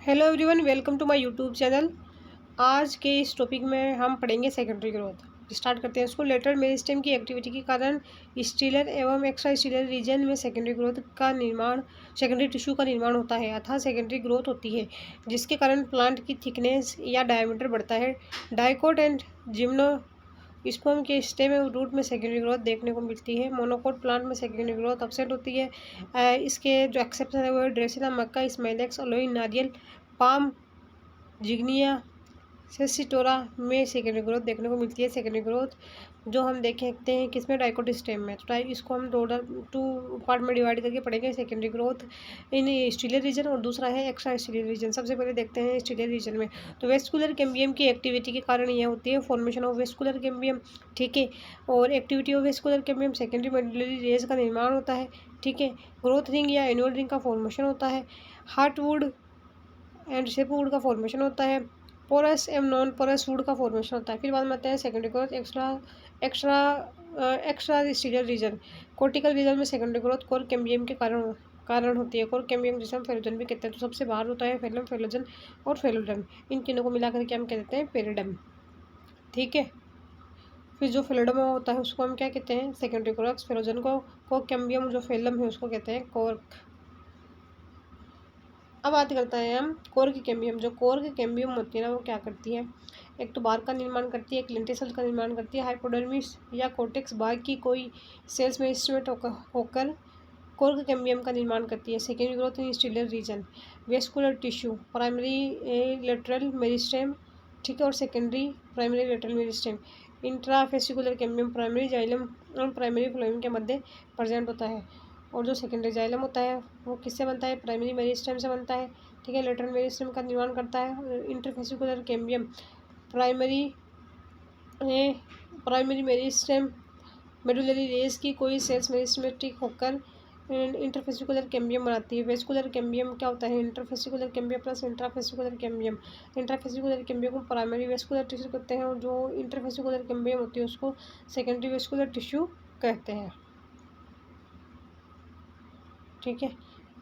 Hello everyone, welcome to my YouTube channel. आज के इस टॉपिक में हम पढ़ेंगे सेकेंडरी ग्रोथ। स्टार्ट करते हैं इसको। लेटरल मेरिस्टेम की एक्टिविटी के कारण स्टीलर एवं एक्स्ट्रा स्टीलर रीजन में सेकेंडरी ग्रोथ का निर्माण, सेकेंडरी टिश्यू का निर्माण होता है अर्थात सेकेंडरी ग्रोथ होती है, जिसके कारण प्लांट की थिकनेस या डायमीटर बढ़ता है। डाइकोट एंड जिम्नो स्पर्म के स्टेम एवं रूट में सेकेंडरी ग्रोथ देखने को मिलती है। मोनोकोट प्लांट में सेकेंडरी ग्रोथ अपसेट होती है। इसके जो एक्सेप्शन है वो है ड्रेसिना, मक्का, स्माइलेक्स, अलोई, नारियल, पाम, जिग्निया, सेसिटोरा में सेकेंडरी ग्रोथ देखने को मिलती है। सेकेंडरी ग्रोथ जो हम देखते हैं किसमें, डाइकोट स्टेम में। तो इसको हम टू पार्ट में डिवाइड करके पढ़ेंगे। Secondary growth in stelar region और दूसरा है एक्स्ट्रा स्टीलर रीजन। सबसे पहले देखते हैं स्टीलर रीजन में। तो वेस्कुलर कैम्बियम की एक्टिविटी के कारण यह होती है फॉर्मेशन ऑफ वेस्कुलर कैम्बियम, ठीक है। और activity of vascular cambium secondary medullary rays का निर्माण होता है, ठीक है। ग्रोथ रिंग या एनुअल रिंग का फॉर्मेशन होता है। हार्टवुड एंड शेपवुड का फॉर्मेशन होता है। पोरस एवं नॉन पोरस वुड का फॉर्मेशन होता है। फिर बाद में आते हैं secondary growth extra extra stelar region. Cortical region में सेकेंडरी ग्रोथ कोर कैम्बियम के कारण होती है। कोर कैम्बियम जिसे हम फेलोजन भी कहते हैं। तो सबसे बाहर होता है फेलम, फेलोजन और फेलोडम। इन तीनों को मिलाकर के हम कहते हैं पेरिडम, ठीक है। फिर जो फेलोडम होता है उसको हम क्या कहते हैं, सेकेंडरी कोरक्स। फेलोजन को कोर कैम्बियम, जो फेलम है उसको कहते हैं कोर्क। अब बात करते हैं हम कोर की कैम्बियम। जो कोर की कैम्बियम होती है ना, वो क्या करती है, एक तो बार का निर्माण करती है, एक लेंटिल सेल का निर्माण करती है। हाइपोडर्मिस या कोर्टेक्स बार की कोई सेल्स में इंस्ट्रूमेंट होकर कोर के कैम्बियम का निर्माण करती है। Secondary growth in stelar region. Vascular tissue, primary lateral meristem, ठीक है, और secondary primary lateral meristem. Intrafascicular cambium primary xylem और प्राइमरी फ्लोएम के मध्य प्रेजेंट होता है। और जो सेकेंडरी जाइलम होता है वो किससे बनता है, प्राइमरी मेरिस्टेम से बनता है, ठीक है। लेटरल मेरिस्टेम का निर्माण करता है। Interfascicular cambium primary primary meristem medullary race की कोई सेल्स मेरिस्टेमेटिक होकर इंटरफेसिकुलर कैम्बियम बनाती है। वेस्कुलर कैम्बियम क्या होता है, interfascicular cambium plus intrafascicular cambium. Intrafascicular cambium को प्राइमरी वेस्कुलर टिश्यू कहते हैं और जो इंटरफेसिकुलर कैम्बियम होती है उसको सेकेंडरी वेस्कुलर टिश्यू कहते हैं, ठीक है।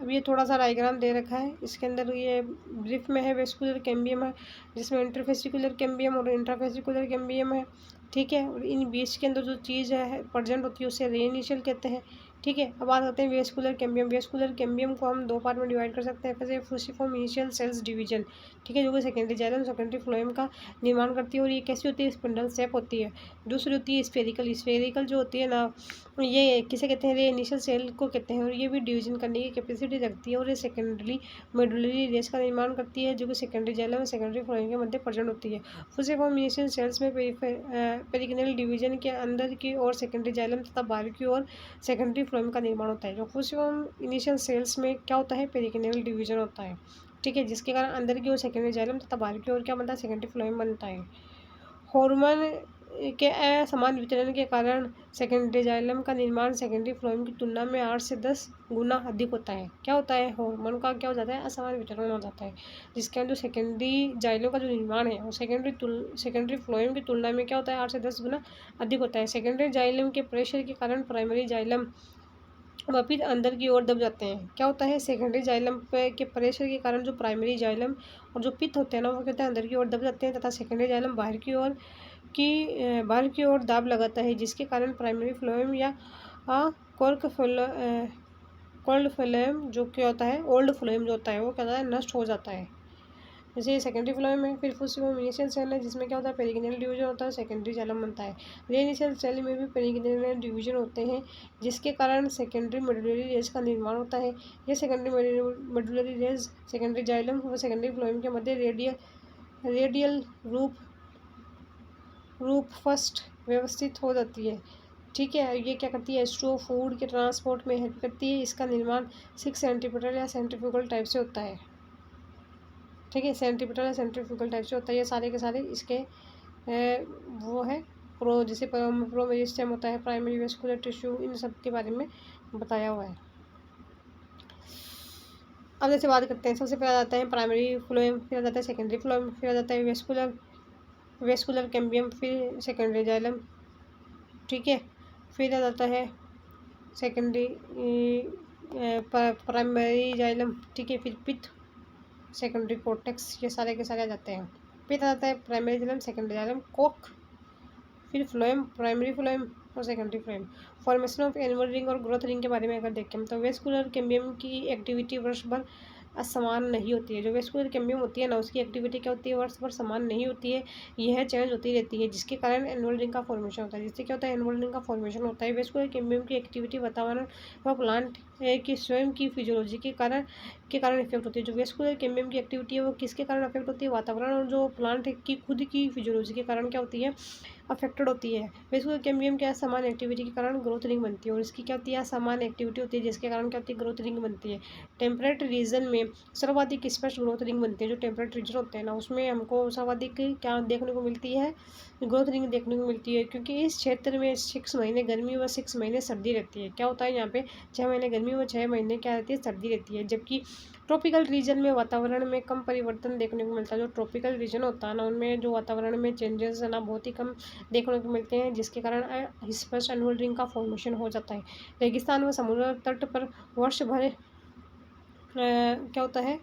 अब ये थोड़ा सा डायग्राम दे रखा है, इसके अंदर ये ब्रीफ में है वेस्कुलर कैम्बियम है, जिसमें इंटरफेसिकुलर कैम्बियम और इंट्राफेसिकुलर कैम्बियम है, ठीक है। और इन बीच के अंदर जो चीज़ है प्रेजेंट होती है उसे रे इनिशियल कहते हैं, ठीक है। अब बात करते हैं वेस्कुलर कैम्बियम। वेस्कुलर कैम्बियम को हम दो पार्ट में डिवाइड कर सकते हैं। जैसे फूसिफॉर्म इनिशियल सेल्स डिवीजन, ठीक है, जो कि सेकेंडरी जाइलम सेकेंडरी फ्लोएम का निर्माण करती है। और ये कैसी होती है, स्पिंडल शेप होती है। दूसरी होती है स्फेरिकल। स्फेरिकल जो होती है ना, ये किसे कहते हैं, रे इनिशियल सेल को कहते हैं। और ये भी डिवीजन करने की कैपेसिटी रखती है और ये सेकेंडरी मेडुलरी रेस का निर्माण करती है, जो कि सेकेंडरी जाइलम और सेकेंडरी फ्लोएम के मध्य प्रेजेंट होती है। फूसिफॉर्म इनिशियल सेल्स में पेरिकिनल डिवीजन के अंदर की ओर सेकेंडरी जाइलम तथा बाहर की ओर सेकेंडरी फ्लोएम का निर्माण होता है। जो फूसिफॉर्म इनिशियल सेल्स में क्या होता है, पेरिकिनल डिवीजन होता है, ठीक है, जिसके कारण अंदर की ओर सेकेंडरी जाइलम तथा बाहर की ओर क्या बनता है, सेकेंडरी फ्लोएम बनता है। हार्मोन के असमान वितरण के कारण सेकेंडरी जाइलम का निर्माण सेकेंडरी फ्लोएम की तुलना में 8 से 10 गुना अधिक होता है। क्या होता है, हार्मोन का क्या हो जाता है, असमान वितरण हो जाता है, जिसके अंदर जो सेकेंडरी जाइलम का जो निर्माण है वो सेकेंडरी फ्लोएम की तुलना में क्या होता है, 8 से 10 गुना अधिक होता है। सेकेंडरी जाइलम के प्रेशर के कारण प्राइमरी जाइलम वापिस अंदर की ओर दब जाते हैं। क्या होता है, सेकेंडरी जाइलम के प्रेशर के कारण जो प्राइमरी जाइलम और जो पित्त होते हैं ना, वो कहते हैं अंदर की ओर दब जाते हैं तथा सेकेंडरी जाइलम बाहर की ओर दाब लगाता है, जिसके कारण प्राइमरी फ्लोएम या कोर्क कोल्ड फ्लोएम जो क्या होता है, ओल्ड फ्लोएम जो होता है वो क्या होता है, नष्ट हो जाता है। जैसे सेकेंडरी फ्लोएम में फिर फूसिफॉर्म इनिशियल सेल है, जिसमें क्या होता है, पेरिकिनल डिवीजन होता है, सेकेंडरी जाइलम बनता है। रे इनिशियल सेल में भी पेरिकिनल डिवीजन होते हैं, जिसके कारण सेकेंडरी मेडुलरी रेज का निर्माण होता है। यह secondary medullary rays secondary xylem और सेकेंडरी फ्लोएम के मध्य रेडियल रूप फर्स्ट व्यवस्थित हो जाती है, ठीक है। ये क्या करती है, स्ट्रो फूड के ट्रांसपोर्ट में हेल्प करती है। इसका निर्माण 6 सेंटीमीटर या सेंट्रीफ्यूगल टाइप से होता है, ठीक है। सेंटीमीटर या सेंट्रीफ्यूगल टाइप से होता है। ये सारे के सारे इसके वो है जैसे प्रोमेरिस्टेम होता है, प्राइमरी वेस्कुलर टिश्यू, इन सब के बारे में बताया हुआ है। अब जैसे बात करते हैं, सबसे पहले आता है प्राइमरी फ्लोएम, फिर आ जाता है सेकेंडरी फ्लोएम, फिर आ जाता है वेस्कुलर कैम्बियम, फिर सेकेंडरी जाइलम, ठीक है। फिर आ जाता है सेकेंडरी प्राइमरी जाइलम, ठीक है। फिर पित्त, सेकेंडरी कोर्टेक्स, ये सारे के सारे आ जाते हैं। फिर आता है primary xylem, secondary xylem, Coke, फिर फ्लोएम, प्राइमरी फ्लोएम और secondary phloem. Formation of annual ring और ग्रोथ रिंग के बारे में अगर देखें तो वेस्कुलर कैम्बियम की एक्टिविटी वर्ष भर असमान नहीं होती है। जो वेस्कुलर कैम्बियम होती है ना, उसकी एक्टिविटी क्या होती है, वर्ष भर समान नहीं होती है, यह चेंज होती रहती है, जिसके कारण एनुअल रिंग का फॉर्मेशन होता है। जिससे क्या होता है, एनुअल रिंग का फॉर्मेशन होता है। वेस्कुलर कैम्बियम की एक्टिविटी वातावरण व प्लांट की स्वयं की फिजियोलॉजी के कारण इफेक्ट होती है। जो वेस्कुलर कैम्बियम की एक्टिविटी है वो किसके कारण अफेक्ट होती है, वातावरण और जो प्लांट की खुद की फिजियोलॉजी के कारण क्या होती है, अफेक्टेड होती है। वेस्कुलर कैम्बियम क्या समान एक्टिविटी के कारण ग्रोथ रिंग बनती है, और इसकी क्या होती है, समान एक्टिविटी होती है, जिसके कारण क्या होती है, ग्रोथ रिंग बनती है। टेम्परेट रीजन में सर्वाधिक स्पष्ट ग्रोथ रिंग बनती है। जो टेम्परेट रीजन होते हैं ना, उसमें हमको सर्वाधिक क्या देखने को मिलती है, ग्रोथ रिंग देखने को मिलती है, क्योंकि इस क्षेत्र में 6 महीने गर्मी व 6 महीने सर्दी रहती है। क्या होता है यहाँ पे, 6 महीने गर्मी व 6 महीने क्या रहती है, सर्दी रहती है। जबकि ट्रॉपिकल रीजन में वातावरण में कम परिवर्तन देखने को मिलता है। जो ट्रॉपिकल रीजन होता है ना, उनमें जो वातावरण में चेंजेस है ना, बहुत ही कम देखने को मिलते हैं, जिसके कारण स्पष्ट एनुअल रिंग का फॉर्मेशन हो जाता है। रेगिस्तान व समुद्र तट पर वर्ष भर क्या होता है,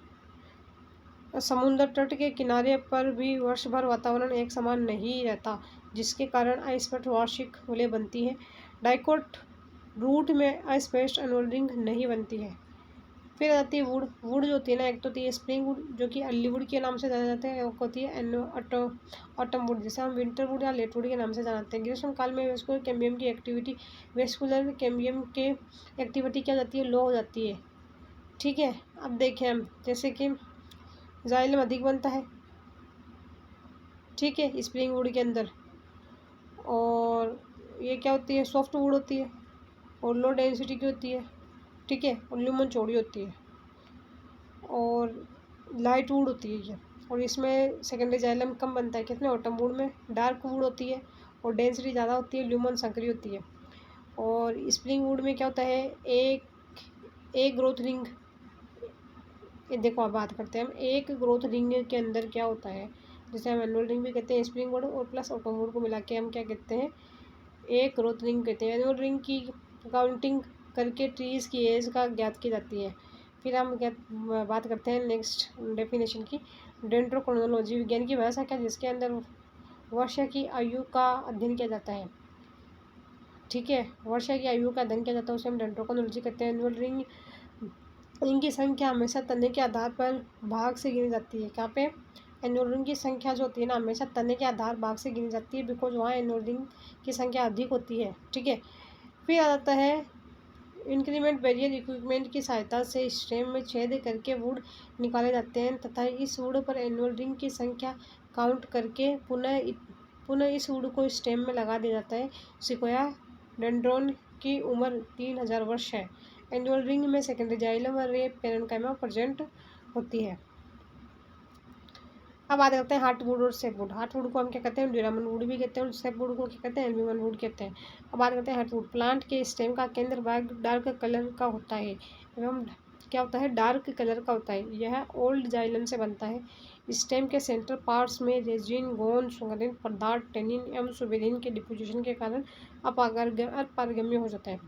समुद्र तट के किनारे पर भी वर्ष भर वातावरण एक समान नहीं रहता, जिसके कारण अस्पष्ट वार्षिक हुलें बनती है। डाइकोट रूट में अस्पष्ट एनुअल रिंग नहीं बनती है। फिर आती है वुड। वुड जो होती है ना, एक तो होती है स्प्रिंग वुड, जो कि अर्ली वुड के नाम से जाना जाता है, एक होती है ऑटम वुड, जिसे हम विंटर वुड या लेट वुड के नाम से जानते हैं। ग्रीष्म काल में वेस्कुलर कैम्बियम की एक्टिविटी के एक्टिविटी क्या जाती है, लो हो जाती है। ठीक है, अब देखें हम, जैसे कि जाइलम अधिक बनता है, ठीक है, स्प्रिंग वुड के अंदर, और ये क्या होती है, सॉफ्ट वुड होती है और लो डेंसिटी की होती है, ठीक है, और ल्यूमन चौड़ी होती है और लाइट वुड होती है ये। और इसमें सेकेंडरी जाइलम कम बनता है, कितने, ऑटम वुड में डार्क वुड होती है और डेंसिटी ज़्यादा होती है, ल्यूमन संकरी होती है। और स्प्रिंग वुड में क्या होता है, एक ग्रोथ रिंग, ये देखो आप बात करते हैं हम, एक ग्रोथ रिंग के अंदर क्या होता है, जैसे हम एनुअल रिंग भी कहते हैं, स्प्रिंग वुड और प्लस ऑटम वुड को मिला के हम क्या कहते हैं, एक ग्रोथ रिंग कहते हैं। एनुअल रिंग की काउंटिंग करके ट्रीज की एज का ज्ञात की जाती है। फिर हम क्या बात करते हैं नेक्स्ट डेफिनेशन की, डेंड्रोक्रोनोलॉजी विज्ञान की भाषा क्या, जिसके अंदर वर्ष की आयु का अध्ययन किया जाता है, ठीक है, वर्ष की आयु का अध्ययन किया जाता है, उसे हम डेंड्रोक्रोनोलॉजी कहते हैं। एनुअल रिंग इनकी संख्या हमेशा तने के आधार पर भाग से गिनी जाती है। कहाँ पे, एनुअल रिंग की संख्या जो होती है ना, हमेशा तने के आधार भाग से गिनी जाती है, बिकॉज वहाँ एनुअल रिंग की संख्या अधिक होती है, ठीक है। फिर आ जाता है इंक्रीमेंट बैरियर इक्विपमेंट की सहायता से स्टेम में छेद करके वुड निकाले जाते हैं, तथा इस वुड पर एनुअल रिंग की संख्या काउंट करके पुनः इस वुड को स्टेम में लगा दिया जाता है। सिकोया डेंड्रोन की उम्र 3000 वर्ष है। एनुअल रिंग में सेकेंडरी जाइलम और रे पेरेन्काइमा प्रेजेंट होती है। अब बात करते हैं हार्टवुड और सेपवुड। हार्टवुड को हम क्या कहते हैं, ड्यूरामन वुड भी कहते हैं, और सेपवुड को क्या कहते हैं, एल्ब्यूमन वुड कहते हैं। अब बात करते हैं हार्टवुड। प्लांट के स्टेम का केंद्र भाग डार्क कलर का होता है एवं क्या होता है, डार्क कलर का होता है। यह ओल्ड जाइलम से बनता है। स्टेम के सेंट्रल पार्ट्स में रेजिन, गोंद, सुगंधित पदार्थ, टेनिन एवं सुबेरिन के डिपोजिशन के कारण अपारगम्य हो जाता है।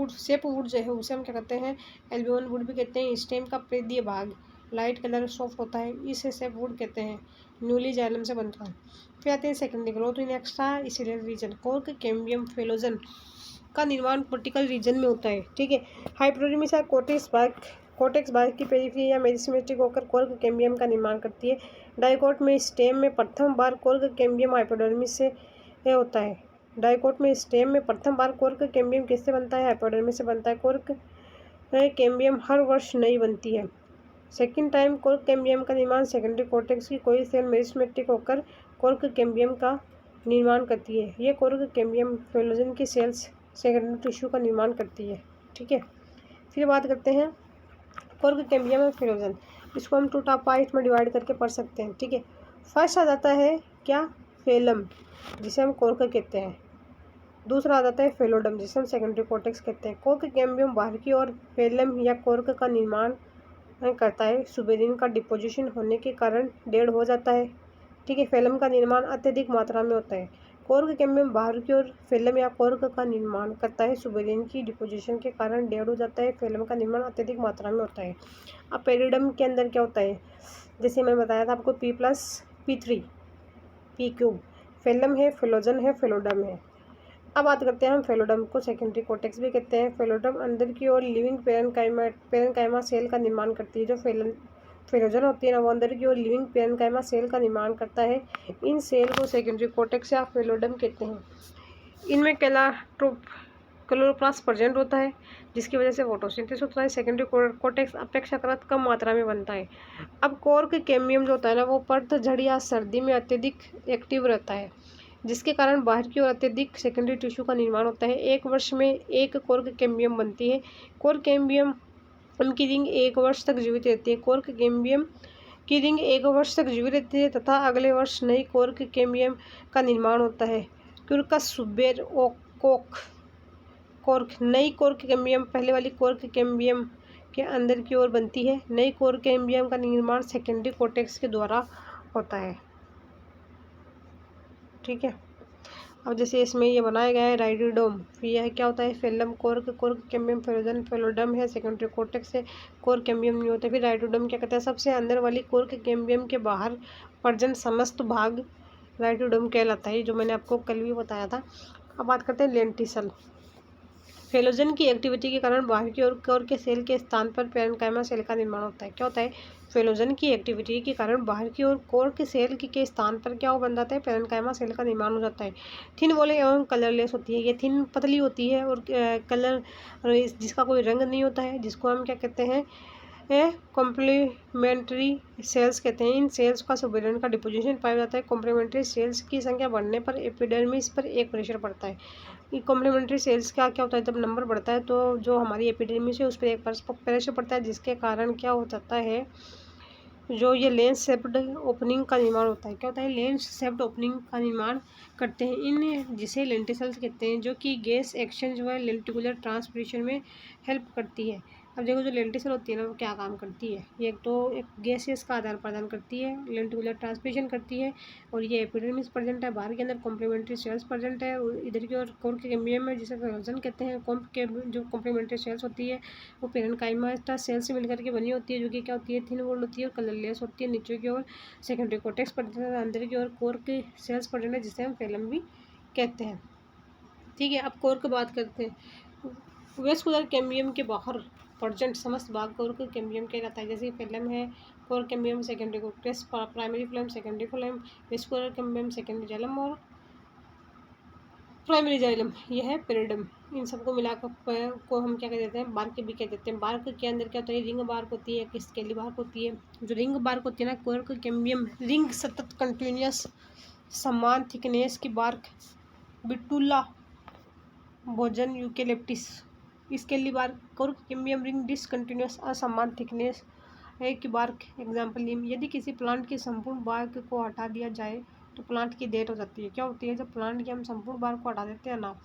सेपवुड जो है उसे हम क्या कहते हैं, एल्ब्यूमन वुड भी कहते हैं। स्टेम का पेदीय भाग लाइट कलर सॉफ्ट होता है, इसे सेपवुड कहते हैं, न्यूली जाइलम से बनता है। फिर आते हैं secondary growth in extra stelar region. Cork cambium phellogen का निर्माण कोर्टिकल रीजन में होता है, ठीक है। हाइपोडर्मिस या कोटेक्स बाग की पेरिफेरी या मेरिस्टेमेटिक होकर कोर्क कैम्बियम का निर्माण करती है। डाइकोट में स्टेम में प्रथम बार कोर्क कैम्बियम हाइपोडर्मिस से होता है। डाइकोट में स्टेम में प्रथम बार कोर्क कैम्बियम किससे बनता है, हाइपोडर्मिस से बनता है। कोर्क कैम्बियम हर वर्ष नई बनती है। सेकेंड टाइम कोर्क कैम्बियम का निर्माण सेकेंडरी कोर्टेक्स की कोई सेल मेरिस्टेमेटिक होकर कोर्क कैम्बियम का निर्माण करती है। ये कोर्क कैम्बियम फेलोजन की सेल्स सेकेंडरी टिश्यू का निर्माण करती है, ठीक है। फिर बात करते हैं कोर्क कैम्बियम और फेलोजन। इसको हम 2 पार्ट में डिवाइड करके पढ़ सकते हैं, ठीक है। फर्स्ट आ जाता है क्या, फेलम, जिसे हम कोर्क कहते हैं। दूसरा आ जाता है फेलोडम, जिसे हम सेकेंडरी कोर्टेक्स कहते हैं। कोर्क कैम्बियम बाहर की ओर फेलम या कोर्क का निर्माण करता है। सुबेरिन का डिपोजिशन होने के कारण डेड हो जाता है, ठीक है। फेलम का निर्माण अत्यधिक मात्रा में होता है। कोर्क कैम्बियम बाहर की ओर फिल्म या कोर्क का निर्माण करता है। सुबेरिन की डिपोजिशन के कारण डेड हो जाता है। फिल्म का निर्माण अत्यधिक मात्रा में होता है। अब पेरिडम के अंदर क्या होता है, जैसे मैं बताया था आपको P+P3 P³ फिल्म है, फिलोजन है, फिलोडम है। अब बात करते हैं हम फेलोडम को सेकेंडरी कोर्टेक्स भी कहते हैं। फेलोडम अंदर की ओर लिविंग पेरेनकाइमा सेल का निर्माण करती है। जो फेलोजन होती है ना, वो अंदर की ओर लिविंग पेरेनकाइमा सेल का निर्माण करता है। इन सेल को सेकेंडरी कोर्टेक्स या फेलोडम कहते हैं। इनमें क्लोरोप्लास्ट प्रेजेंट होता है, जिसकी वजह से फोटोसिंथेसिस होता है। सेकेंडरी कोर्टेक्स अपेक्षाकृत कम मात्रा में बनता है। अब कोर्क कैम्बियम जो होता है ना, वो पतझड़ या सर्दी में अत्यधिक एक्टिव रहता है, जिसके कारण बाहर की ओर अत्यधिक सेकेंडरी टिश्यू का निर्माण होता है। एक वर्ष में एक कोर्क कैम्बियम बनती है। कोर्क कैम्बियम की रिंग 1 वर्ष तक जीवित रहती है। कोर्क कैम्बियम की रिंग 1 वर्ष तक जीवित रहती है तथा अगले वर्ष नई कोर्क कैम्बियम का निर्माण होता है। क्यूरकस सुबेर कोर्क नई कोर्क कैम्बियम पहले वाली कोर्क कैम्बियम के अंदर की ओर बनती है। नई कोर्क कैम्बियम का निर्माण सेकेंडरी कोर्टेक्स के द्वारा होता है। ठीक है। अब जैसे इसमें ये बनाया गया है राइडोडोम, यह क्या होता है, film cork cambium phellogen phelloderm है, सेकेंडरी कोर्टेक्स है, कोर्क कैम्बियम नहीं होता। फिर राइडोडोम क्या कहता है, सबसे अंदर वाली कोर्क कैम्बियम के बाहर पर्जन समस्त भाग राइडोडोम कहलाता है, जो मैंने आपको कल भी बताया था। अब बात करते हैं लेंटिसल। फेलोजन की एक्टिविटी के कारण बाहर की ओर कोर के सेल के स्थान पर पेरेनकाइमा सेल का निर्माण होता है। क्या होता है, फेलोजन की एक्टिविटी के कारण बाहर की ओर कोर के सेल के स्थान पर क्या बन जाता है, पेरेनकाइमा सेल का निर्माण हो जाता है। थिन वॉल एवं कलरलेस होती है। ये थिन पतली होती है और कलर जिसका कोई रंग नहीं होता है, जिसको हम क्या कहते हैं, कॉम्प्लीमेंट्री सेल्स कहते हैं। इन सेल्स का सुबेरिन का डिपोजिशन पाया जाता है। कॉम्प्लीमेंट्री सेल्स की संख्या बढ़ने पर एपिडर्मिस पर एक प्रेशर पड़ता है। ये कॉम्प्लीमेंट्री सेल्स का क्या होता है, जब नंबर बढ़ता है तो जो हमारी एपिडर्मिस है उस पर एक प्रेशर पड़ता है, जिसके कारण क्या हो जाता है, जो ये लेंस शेप्ड ओपनिंग का निर्माण होता है। क्या होता है, लेंस शेप्ड ओपनिंग का निर्माण करते हैं। इन जिसे लेंटिसल्स कहते हैं, जो कि गैस एक्सचेंज व लेंटिकुलर ट्रांसपोर्टेशन में हेल्प करती है। अब देखो, जो लेंटिसल होती है ना, वो क्या काम करती है, ये एक गैसेस का आदान प्रदान करती है, लेंटिकुलर ट्रांसपोर्टेशन करती है, और ये एपिडर्मिस प्रेजेंट है, बाहर के अंदर कॉम्प्लीमेंट्री सेल्स प्रेजेंट है, इधर की ओर कोर कैम्बियम है, जिसे फेलोजन कहते हैं। जो कॉम्प्लीमेंट्री सेल्स होती है वो पेरेनकाइमा सेल से मिलकर के बनी होती है, जो कि क्या होती है, थिन वॉल होती है और कलरलेस होती है। नीचे की ओर सेकेंडरी कोर्टेक्स प्रेजेंट है, अंदर की ओर कोर के सेल्स प्रेजेंट है, जिसे हम फेलम भी कहते हैं। ठीक है। अब कोर की बात करते हैं। वेस्कुलर कैम्बियम के बाहर प्रेजेंट समस्त भाग कोर के कैम्बियम कहलाता है। जैसे फिल्म है, core cambium, secondary cortex, primary film, secondary film, vascular cambium, secondary xylem और प्राइमरी जाइलम, यह है पेरिडम। इन सबको मिलाकर को हम क्या कह देते हैं, बार्क भी कह देते हैं। बार्क के अंदर क्या होता है, रिंग बार्क होती है, स्केली बार्क होती है। जो रिंग बार्क होती है ना, कोर्क कैम्बियम रिंग सतत कंटिन्यूस समान थिकनेस की बार्क, बिटुला भोजन eucalyptus. Scaly bark, cork cambium ring discontinuous असमान थिकनेस है की बार्क। एग्जाम्पल नीम। यदि किसी प्लांट की संपूर्ण बार्क को हटा दिया जाए तो प्लांट की डेथ हो जाती है। क्या होती है, जब प्लांट की हम संपूर्ण बार्क को हटा देते हैं ना,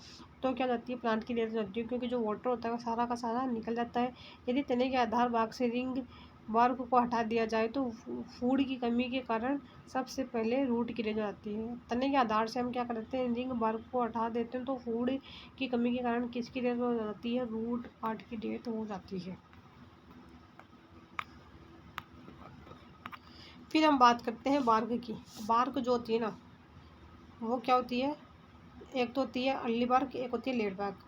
तो क्या जाती है, प्लांट की डेथ हो जाती है, क्योंकि जो वाटर होता है वो सारा का सारा निकल जाता है। यदि तने के आधार भाग से रिंग बार्क को हटा दिया जाए तो फूड की कमी के कारण सबसे पहले रूट की डेथ हो जाती है। तने के आधार से हम क्या करते हैं, रिंग बार्क को हटा देते हैं तो फूड की कमी के कारण किसकी डेथ हो जाती है, रूट पार्ट की डेथ हो जाती है। फिर हम बात करते हैं बार्क की। बार्क जो होती है ना, वो क्या होती है, एक तो होती है अर्ली बार्क, एक होती है लेट बार्क।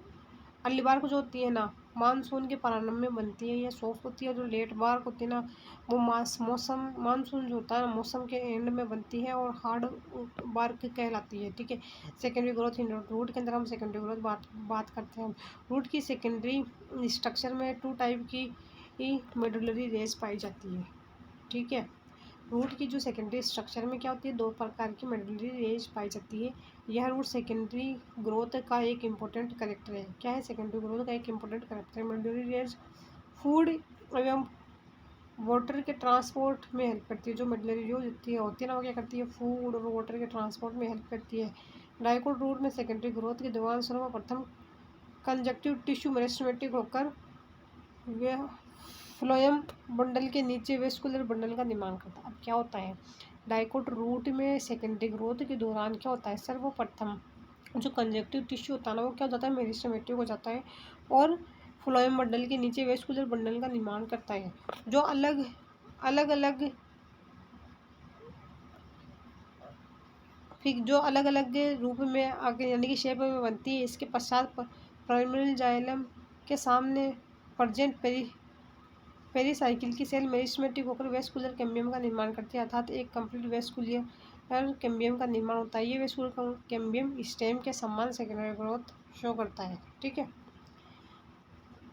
अर्ली बार्क जो होती है ना, मानसून के प्रारंभ में बनती है, ये सॉफ्ट होती है। जो लेट बार्क होती है ना, वो मानसून जो होता है ना, मौसम के एंड में बनती है और हार्ड बार्क कहलाती है। ठीक है। सेकेंडरी ग्रोथ इन रूट के अंदर हम सेकेंडरी ग्रोथ बात करते हैं। रूट की सेकेंडरी स्ट्रक्चर में 2 टाइप की मेडुलरी रेज पाई जाती है। ठीक है। रूट की जो सेकेंडरी स्ट्रक्चर में क्या होती है, 2 प्रकार की मेडुलरी रेज पाई जाती है। यह रूट सेकेंडरी ग्रोथ का एक इम्पोर्टेंट करेक्टर है। क्या है, सेकेंडरी ग्रोथ का एक इम्पोर्टेंट करेक्टर है। मेडुलरी रेज फूड एवं वाटर के ट्रांसपोर्ट में हेल्प करती है। जो मेडुलरी रेज होती है ना, वो क्या करती है, फूड और वाटर के ट्रांसपोर्ट में हेल्प करती है। डाइकोट रूट में सेकेंडरी ग्रोथ के दौरान सर्वप्रथम कंजक्टिव टिश्यू मेरिस्टेमेटिक होकर वह फ्लोएम बंडल के नीचे वेस्कुलर बंडल का निर्माण करता है। अब क्या होता है, डाइकोट रूट में सेकेंडरी ग्रोथ के दौरान क्या होता है, सर्वप्रथम जो कंजक्टिव टिश्यू होता है ना वो क्या हो जाता है, मेरिस्टेमेटिक हो जाता है और फ्लोएम बंडल के नीचे वेस्कुलर बंडल का निर्माण करता है, जो अलग अलग फिर जो अलग अलग रूप में आगे यानी कि शेप में बनती है। इसके पश्चात प्राइमरी जाइलम के सामने प्रेजेंट पेरीसाइकिल की सेल मेरिस्टेमेटिक होकर वेस्कुलर कैम्बियम का निर्माण करती है, अर्थात एक कंप्लीट वेस्कुलर कैम्बियम का निर्माण होता है। ये वेस्कुलर कैम्बियम स्टेम के समान सेकेंडरी ग्रोथ शो करता है। ठीक है,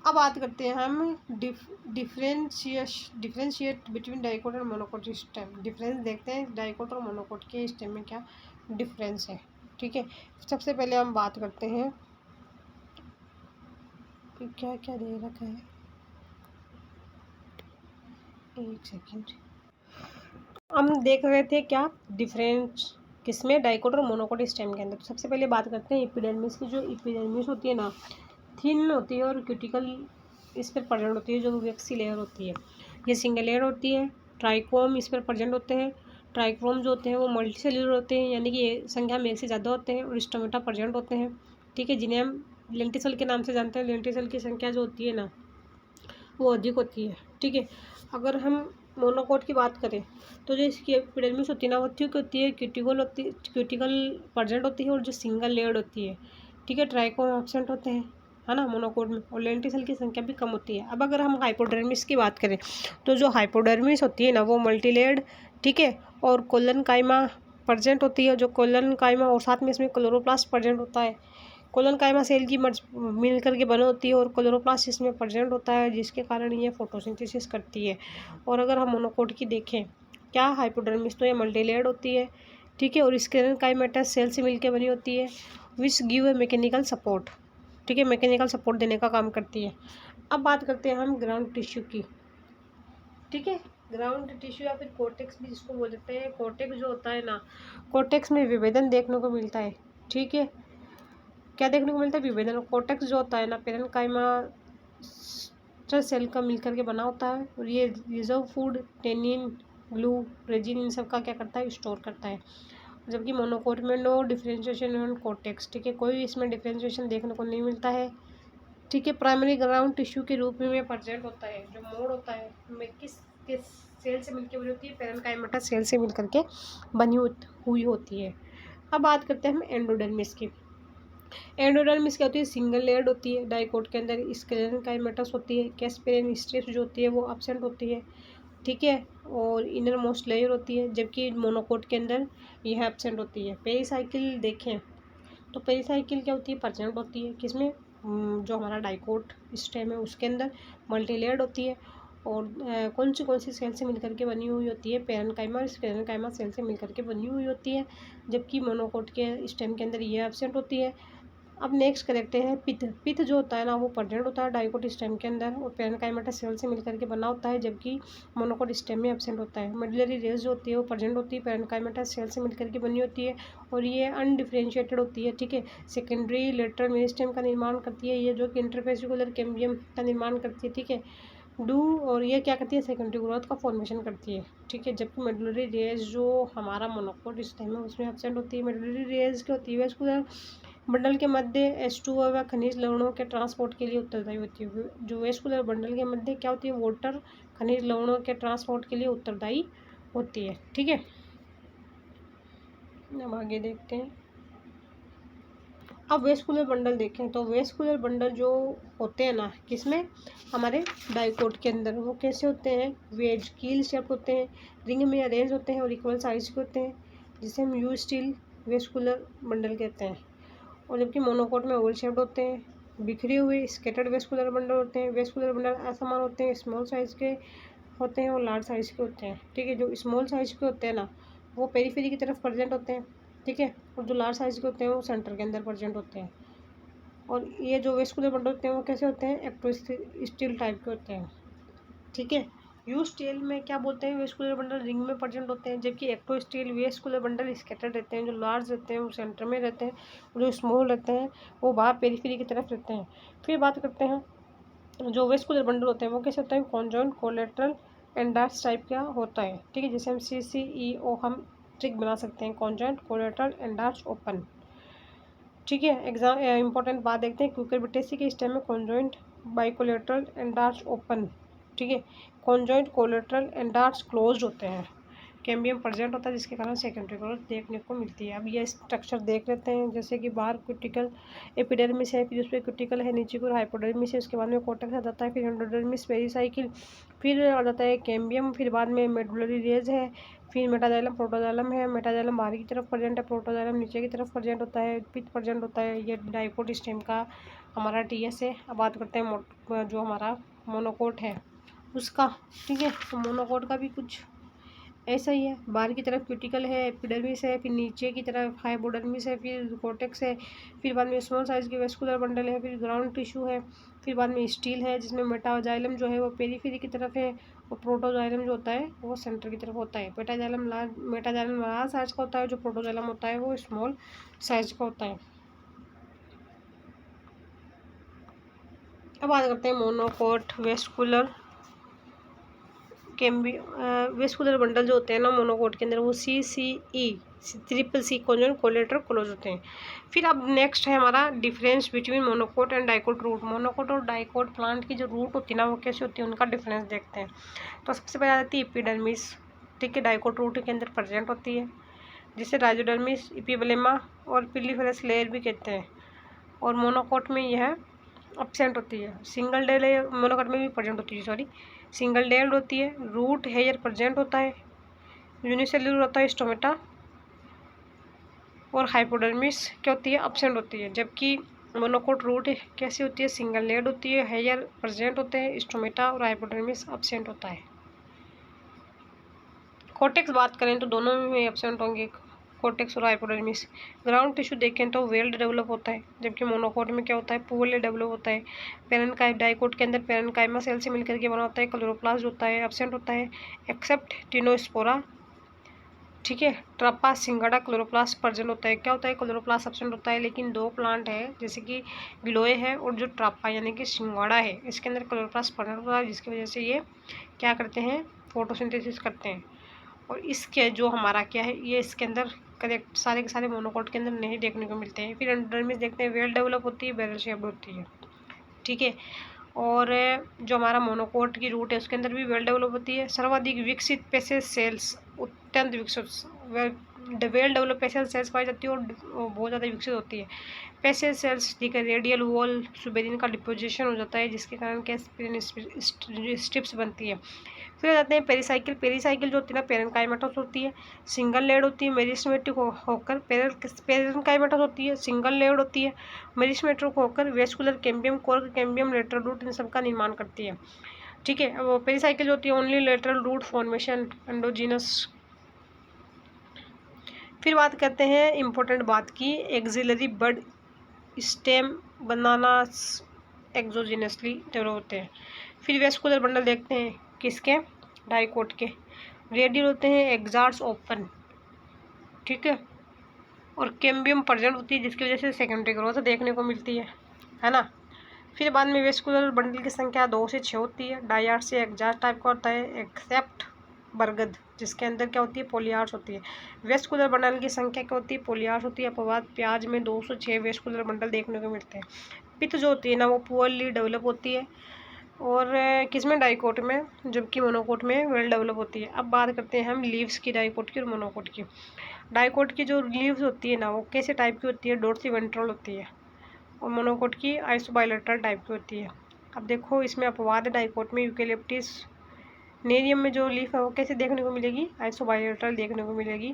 अब बात करते हैं हम डिफरेंशिएट बिटवीन डाइकोट और मोनोकोट स्टेम। डिफरेंस देखते हैं डाइकोट और मोनोकोट के स्टेम में क्या डिफरेंस है। ठीक है, सबसे पहले हम बात करते हैं क्या क्या दे रखा है, एक सेकेंड। हम देख रहे थे क्या डिफरेंस किसमें, डाइकोट और मोनोकोट स्टेम के अंदर। तो सबसे पहले बात करते हैं एपिडर्मिस की। जो एपिडर्मिस होती है ना, थिन होती है और क्यूटिकल इस पर प्रेजेंट होती है, जो वैक्सी लेयर होती है ये सिंगल लेयर होती है। ट्राइकोम इस पर प्रेजेंट होते हैं। ट्राइक्रोम जो होते हैं वो मल्टी सेल्यूलर होते हैं, यानी कि संख्या में एक से ज़्यादा होते हैं और स्टोमेटा प्रेजेंट होते हैं। ठीक है, जिन्हें हम लेंटिसल के नाम से जानते हैं। लेंटिसल की संख्या जो होती है ना वो अधिक होती है। ठीक है, अगर हम मोनोकोट की बात करें तो जो इसकी एपिडर्मिस होती है ना वो थिक होती है, क्यूटिकल प्रेजेंट होती है और जो सिंगल लेयर्ड होती है। ठीक है, ट्राइकोम एब्सेंट होते हैं, है ना, मोनोकोट में, और लेंटिसल की संख्या भी कम होती है। अब अगर हम हाइपोडर्मिस की बात करें तो जो हाइपोडर्मिस होती है ना वो मल्टीलेयर्ड, ठीक है, और कोलन काइमा प्रेजेंट होती है। जो कोलन काइमा और साथ में इसमें क्लोरोप्लास्ट प्रेजेंट होता है। कोलन काइमा सेल की मिल करके बनी होती है और क्लोरोप्लास्ट इसमें प्रेजेंट होता है, जिसके कारण ये फोटोसिंथेसिस करती है। और अगर हम मोनोकोट की देखें, क्या हाइपोडर्मिस तो ये मल्टीलेयर्ड होती है। ठीक है, और स्क्लेरल काइमेटा सेल से मिलकर बनी होती है, which give a mechanical support. ठीक है, मैकेनिकल सपोर्ट देने का काम करती है। अब बात करते हैं हम ग्राउंड टिश्यू की। ठीक है, ग्राउंड टिश्यू या फिर कोर्टेक्स भी जिसको बोल देते हैं। कोर्टेक्स जो होता है ना, कोर्टेक्स में विभेदन देखने को मिलता है। ठीक है, क्या देखने को मिलता है, विभेदन। कोर्टेक्स जो होता है ना पेरेन्काइमा सेल का मिलकर के बना होता है और ये reserve food, tannin, glue, resin in सब का क्या करता है, स्टोर करता है। जबकि मोनोकोट में नो डिफरेंशिएशन इन कोर्टेक्स। ठीक है, कोई इसमें डिफरेंशिएशन देखने को नहीं मिलता है। ठीक है, प्राइमरी ग्राउंड टिश्यू के रूप में प्रेजेंट होता है। जो मोड होता है में किस सेल से मिलकर बनी होती है, पेरेन्काइमा सेल से मिलकर के बनी हुई होती है। अब बात करते हैं हम एंडोडर्मिस की। एंडोडर्मिस क्या होती है, सिंगल लेयर्ड होती है। डाइकोट के अंदर स्क्लेरल काइमेटस होती है। कैस्पेरियन स्ट्रिप्स जो होती है वो एब्सेंट होती है। ठीक है, और इनर मोस्ट लेयर होती है, जबकि मोनोकोट के अंदर यह एब्सेंट होती है। पेरीसाइकिल देखें तो पेरीसाइकिल क्या होती है, प्रेजेंट होती है किसमें, जो हमारा डाइकोट स्टेम है उसके अंदर मल्टी लेयर्ड होती है। और कौन सी सेल से मिलकर के बनी हुई होती है, पेरेन्काइमा और स्क्लेरेन्काइमा सेल से मिलकर के बनी हुई होती है, जबकि मोनोकोट के स्टेम के अंदर ये एब्सेंट होती है। अब नेक्स्ट करते हैं पित्त। पित्त जो होता है ना वो प्रेजेंट होता है डाइकोट स्टेम के अंदर और पेरेन्काइमा सेल से मिलकर के बना होता है, जबकि मोनोकोट स्टेम में एब्सेंट होता है। मेडुलरी रेस जो होती है वो प्रेजेंट होती है, पेरेन्काइमा सेल से मिलकर के बनी होती है और ये अनडिफरेंशिएटेड होती है। ठीक है, सेकेंडरी लेटरल मेरिस्टेम का निर्माण करती है, ये जो कि इंटरफेसिकुलर कैम्बियम का निर्माण करती है। ठीक है, और ये क्या करती है, सेकेंडरी ग्रोथ का फॉर्मेशन करती है। ठीक है, जबकि मेडुलरी रेस जो हमारा मोनोकोट स्टेम है उसमें एब्सेंट होती है। मेडुलरी रेस क्या होती है, वेस्कुलर बंडल के मध्य H2O व खनिज लवणों के ट्रांसपोर्ट के लिए उत्तरदायी होती है। जो वेस्कुलर बंडल के मध्य क्या होती है, वाटर खनिज लवणों के ट्रांसपोर्ट के लिए उत्तरदायी होती है। ठीक है, अब आगे देखते हैं। अब वेस्कुलर बंडल देखें तो वेस्कुलर बंडल जो होते हैं ना किसमें, हमारे डाइकोट के अंदर, वो कैसे होते हैं, वेज कील शेप होते हैं, रिंग में अरेंज होते हैं और इक्वल साइज के होते हैं, जिसे हम यू स्टील वेस्कुलर बंडल कहते हैं। और जबकि मोनोकोट में ओवल शेप्ड होते हैं, बिखरे हुए स्केटर्ड वेस्कुलर बंडल होते हैं। वेस्कुलर बंडल असमान होते हैं, स्मॉल साइज के होते हैं और लार्ज साइज के होते हैं। ठीक है, जो स्मॉल साइज के होते हैं ना वो पेरीफेरी की तरफ प्रेजेंट होते हैं। ठीक है, और जो लार्ज साइज के होते हैं वो सेंटर के अंदर प्रेजेंट होते हैं। और ये जो वेस्कुलर बंडल होते हैं वो कैसे होते हैं, एक्टो स्टील टाइप के होते हैं। ठीक है, यू स्टील में क्या बोलते हैं, वेस्कुलर बंडल रिंग में प्रेजेंट होते हैं, जबकि atactostele vascular bundle scattered रहते हैं। जो लार्ज रहते हैं वो सेंटर में रहते हैं, जो स्मॉल रहते हैं वो बाहर पेरीफेरी की तरफ रहते हैं। फिर बात करते हैं जो वेस्कुलर बंडल होते हैं वो कैसे होते हैं, कॉन्जॉइंट कोलेटरल एंडार्स टाइप का होता है, ठीक है। जैसे हम CCEO हम ट्रिक बना सकते हैं, कॉन्जॉइंट कोलेटरल एंडार्स ओपन, ठीक है। एग्जाम इंपॉर्टेंट बात देखते हैं, क्यूकरबिटेसी के स्टेम में कॉन्जॉइंट बाइकोलेटरल एंडार्स ओपन, ठीक है। कॉन्जॉइंट कोलेटरल एंडार्स क्लोज्ड होते हैं, कैम्बियम प्रेजेंट होता है जिसके कारण सेकेंडरी ग्रोथ देखने को मिलती है। अब ये स्ट्रक्चर देख लेते हैं, जैसे कि बाहर क्यूटिकल एपिडर्मिस है, फिर उस पर क्यूटिकल है, नीचे को हाइपोडर्मिस है, उसके बाद में कोर्टेक्स आ जाता है, फिर एंडोडर्मिस पेरिसाइकिल, फिर आ जाता है कैम्बियम, फिर बाद में मेडुलरी रेज है, फिर मेटाजाइलम प्रोटोजाइलम है। मेटाजाइलम बाहर की तरफ प्रेजेंट है, प्रोटोजाइलम नीचे की तरफ प्रेजेंट होता है, पिथ प्रेजेंट होता है। ये डाइकोट स्टेम का हमारा TS है। अब बात करते हैं जो हमारा मोनोकोट है उसका, ठीक है। तो मोनोकोट का भी कुछ ऐसा ही है, बाहर की तरफ क्यूटिकल है, एपिडर्मिस है, फिर नीचे की तरफ हाइपोडर्मिस है, फिर कोर्टेक्स है, फिर बाद में स्मॉल साइज के वेस्कुलर बंडल है, फिर ग्राउंड टिश्यू है, फिर बाद में स्टील है, जिसमें मेटाजाइलम जो है वो पेरीफेरी की तरफ है, और प्रोटोजाइलम जो होता है वो सेंटर की तरफ होता है। मेटाजाइलम लार्ज साइज का होता है, जो प्रोटोजाइलम होता है वो स्मॉल साइज का होता है। अब बात करते हैं मोनोकोट वेस्कुलर वेस्कुलर बंडल जो होते हैं ना मोनोकोट के अंदर, वो CCE कॉन्जॉइंट कोलेटरल क्लोज होते हैं। फिर अब नेक्स्ट है हमारा difference between monocot and dicot root. Monocot और डाइकोट प्लांट की जो रूट होती है ना वो कैसे होती है, उनका डिफरेंस देखते हैं। तो सबसे पहले आती है एपिडर्मिस, ठीक है, डाइकोट रूट के अंदर प्रेजेंट होती है, जिसे राइजोडर्मिस, एपिब्लेमा और पिलिफेरस लेयर भी कहते हैं। और मोनोकोट में यह एब्सेंट होती है। सिंगल डेल मोनोकोट में भी प्रेजेंट होती है, सॉरी, सिंगल डेल्ड होती है। रूट हेयर प्रेजेंट होता है, यूनिसेल्युलर होता है स्टोमेटा, और हाइपोडर्मिस क्या होती है, एब्सेंट होती है। जबकि मोनोकोट रूट कैसी होती है, सिंगल लेयर्ड होती है, हेयर प्रेजेंट होते हैं, स्टोमेटा और हाइपोडर्मिस एब्सेंट होता है। कोर्टेक्स बात करें तो दोनों में एब्सेंट होंगे, कोर्टेक्स और हाइपोडर्मिस। ग्राउंड टिश्यू देखें तो वेल डेवलप होता है, जबकि मोनोकोट में क्या होता है, पुअरली डेवलप होता है। पेरेन्काइमा, डाइकोट के अंदर पेरेन्काइमा सेल से मिलकर के बना होता है। क्लोरोप्लास्ट होता है, एब्सेंट होता है, एक्सेप्ट टिनोस्पोरा, ठीक है। ट्रपा सिंगाड़ा क्लोरोप्लास्ट प्रेजेंट होता है। क्या होता है, क्लोरोप्लास्ट एब्सेंट होता है। लेकिन दो प्लांट है, जैसे कि गिलोय है और जो ट्रपा यानी कि सिंगाड़ा है, इसके अंदर क्लोरोप्लास्ट प्रेजेंट होता है, जिसकी वजह से ये क्या करते हैं, फोटोसिंथेसिस करते हैं। और इसके जो हमारा क्या है, ये इसके अंदर करेक्ट सारे के सारे मोनोकोट के अंदर नहीं देखने को मिलते हैं। फिर एंडोडर्मिस देखते हैं, वेल डेवलप होती है, बैरल शेप्ड होती है, ठीक है। और जो हमारा मोनोकोट की रूट है उसके अंदर भी वेल डेवलप होती है। सर्वाधिक विकसित पेसेज सेल्स, अत्यंत विकसित वेल डेवलप पेसेज सेल्स पाई जाती है और बहुत ज़्यादा विकसित होती है। पेसेज सेल्स, ठीक है, रेडियल वॉल सुबेरिन का डिपोजिशन हो जाता है, जिसके कारण कैस्पियन स्ट्रिप्स बनती है। फिर जाते हैं पेरिसाइकिल। पेरिसाइकिल जो होती है ना, पेरेन्काइमेटस होती है, सिंगल लेयर्ड होती है, मेरिस्टेमेटिक होकर पेरेन्काइमेटस होती है, सिंगल लेयर्ड होती है, मेरिस्टेमेटिक होकर vascular cambium, cork cambium, lateral root इन सब का निर्माण करती है, ठीक है। वो पेरिसाइकिल जो होती है only lateral root formation endogenous. फिर बात करते हैं इम्पोर्टेंट बात की, एक्सिलरी बड स्टेम बनाना एक्सोजीनसली डेवलप होते हैं। फिर वेस्कुलर बंडल देखते हैं किसके, डाइकोट के, रेडियल होते हैं, एग्जार्स ओपन, ठीक है, और कैम्बियम प्रेजेंट होती है, जिसकी वजह से सेकेंडरी ग्रोथ देखने को मिलती है ना। फिर बाद में वेस्कुलर बंडल की संख्या 2 से 6 होती है। डाइआर्ट से एग्जार्स टाइप का होता है, एक्सेप्ट बरगद, जिसके अंदर क्या होती है, पोलियार्स होती है। वेस्कुलर बंडल की संख्या क्या होती है, पोलियार्स होती है। अपवाद प्याज में 2 से 6 वेस्कुलर बंडल देखने को मिलते हैं। पित्त जो होती है ना वो पुअरली डेवलप होती है, और किसमें, डाइकोट में, जबकि मोनोकोट में वेल डेवलप होती है। अब बात करते हैं हम लीव्स की, डाइकोट की और मोनोकोट की। डाइकोट की जो लीव्स होती है ना वो कैसे टाइप की होती है, डोर्सी वेंट्रल होती है, और मोनोकोट की आइसोबाइलेटरल टाइप की होती है। अब देखो इसमें अपवाद है, डाइकोट में यूकेलिप्टिस नेरियम में जो लीफ है वो कैसे देखने को मिलेगी, आइसोबाइलेटरल देखने को मिलेगी,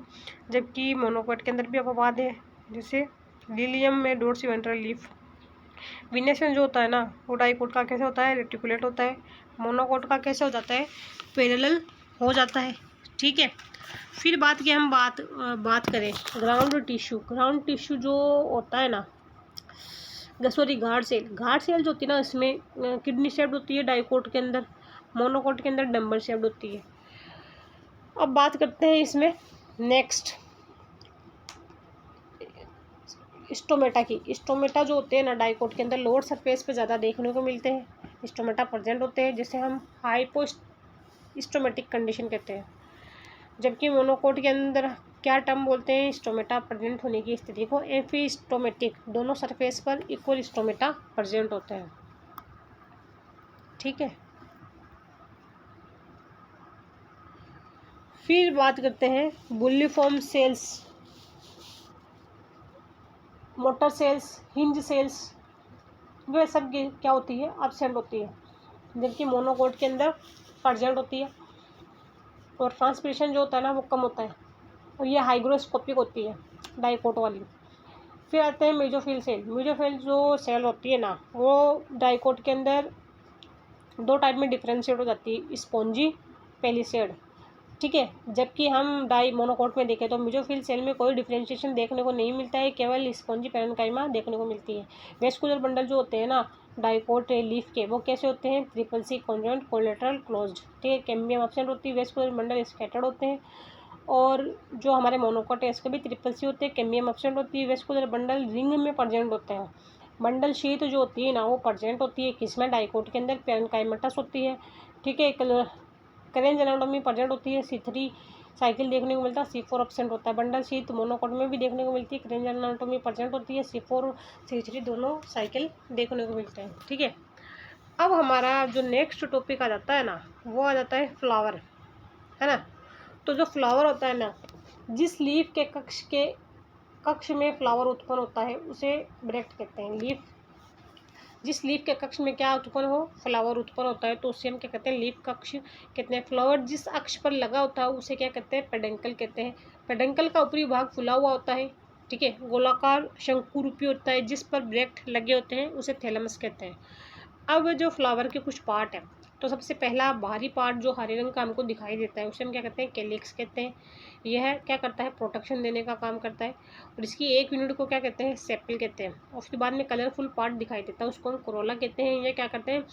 जबकि मोनोकोट के अंदर भी अपवाद है, जैसे लिलियम में डोर्सी वेंट्रल लीफ। विनेशन जो होता है ना वो डाइकोट का कैसे होता है, रेटिकुलेट होता है। मोनोकोट का कैसे हो जाता है, पैरेलल हो जाता है, ठीक है। फिर बात की हम बात करें ग्राउंड टिश्यू। ग्राउंड टिश्यू जो होता है ना, सॉरी, गार्ड सेल जो होती है ना, इसमें किडनी शेप्ड होती है डाइकोट के अंदर, मोनोकोट के अंदर डंबल शेप्ड होती है। अब बात करते हैं इसमें नेक्स्ट स्टोमेटा की। स्टोमेटा जो होते हैं ना डाइकोट के अंदर लोअर सरफेस पे ज़्यादा देखने को मिलते हैं। स्टोमेटा प्रेजेंट होते हैं, जिसे हम स्टोमेटिक कंडीशन कहते हैं। जबकि मोनोकोट के अंदर क्या टर्म बोलते हैं, स्टोमेटा प्रेजेंट होने की स्थिति को एम्फीस्टोमेटिक, दोनों सरफेस पर इक्वल स्टोमेटा प्रेजेंट होते हैं। ठीक है, फिर बात करते हैं bulliform cells, motor cells, hinge cells, वे सब क्या होती है, एब्सेंट होती है, जबकि मोनोकोट के अंदर प्रेजेंट होती है। और ट्रांसपिरेशन जो होता है ना वो कम होता है, और ये हाइग्रोस्कोपिक होती है डाइकोट वाली। फिर आते हैं मेजोफिल सेल। मेजोफिल जो सेल होती है ना वो डाइकोट के अंदर दो टाइप में डिफ्रेंशिएट हो जाती है, स्पॉन्जी, पेलिसेड। ठीक है, जबकि हम डाई मोनोकोट में देखें तो मेजोफिल सेल में कोई डिफ्रेंशिएशन देखने को नहीं मिलता है, केवल स्पॉन्जी पैरेन्काइमा देखने को मिलती है। वेस्कुलर बंडल जो होते हैं ना डाइकोट लीफ के, वो कैसे होते हैं, triple C conjoint collateral closed. ठीक है, कैम्बियम एब्सेंट होती है, वेस्कुलर बंडल स्कैटर्ड होते हैं। और जो हमारे मोनोकोट है इसके भी ट्रिपल सी होते हैं, कैम्बियम एब्सेंट होती है, वेस्कुलर बंडल रिंग में प्रेजेंट होते हैं। बंडल शीट जो होती है ना वो प्रेजेंट होती है किसमें, डाइकोट के अंदर पैरेन्काइमेटस होती है। ठीक है, करेंज एनाटॉमी प्रेजेंट होती है, C3 साइकिल देखने को मिलता है, C4 एब्सेंट होता है। बंडल शीट मोनोकोट में भी देखने को मिलती है, करेंज एनाटॉमी प्रेजेंट होती है, C4 और C3 दोनों साइकिल देखने को मिलते हैं। ठीक है, अब हमारा जो नेक्स्ट टॉपिक आ जाता है ना वो आ जाता है फ्लावर, है ना। तो जो फ्लावर होता है ना, जिस लीफ के कक्ष में फ्लावर उत्पन्न होता है उसे ब्रैक्ट कहते हैं। जिस लीफ के कक्ष में क्या उत्पन्न हो, फ्लावर उत्पन्न होता है तो उसे हम क्या कहते हैं, लीफ कक्ष कहते हैं। फ्लावर जिस अक्ष पर लगा होता है उसे क्या कहते हैं, पेडंकल कहते हैं। पेडंकल का ऊपरी भाग फुला हुआ होता है, ठीक है, गोलाकार शंकु रूपी होता है, जिस पर ब्रैक्ट लगे होते हैं उसे थैलेमस कहते हैं। अब जो फ्लावर के कुछ पार्ट हैं, तो सबसे पहला बाहरी पार्ट जो हरे रंग का हमको दिखाई देता है उसे हम क्या कहते हैं, कैलिक्स कहते हैं। यह क्या करता है, प्रोटेक्शन देने का काम करता है। और इसकी एक यूनिट को क्या कहते हैं, सेपल कहते हैं। और उसके बाद में कलरफुल पार्ट दिखाई देता है उसको हम कोरोला कहते हैं। यह क्या करते हैं,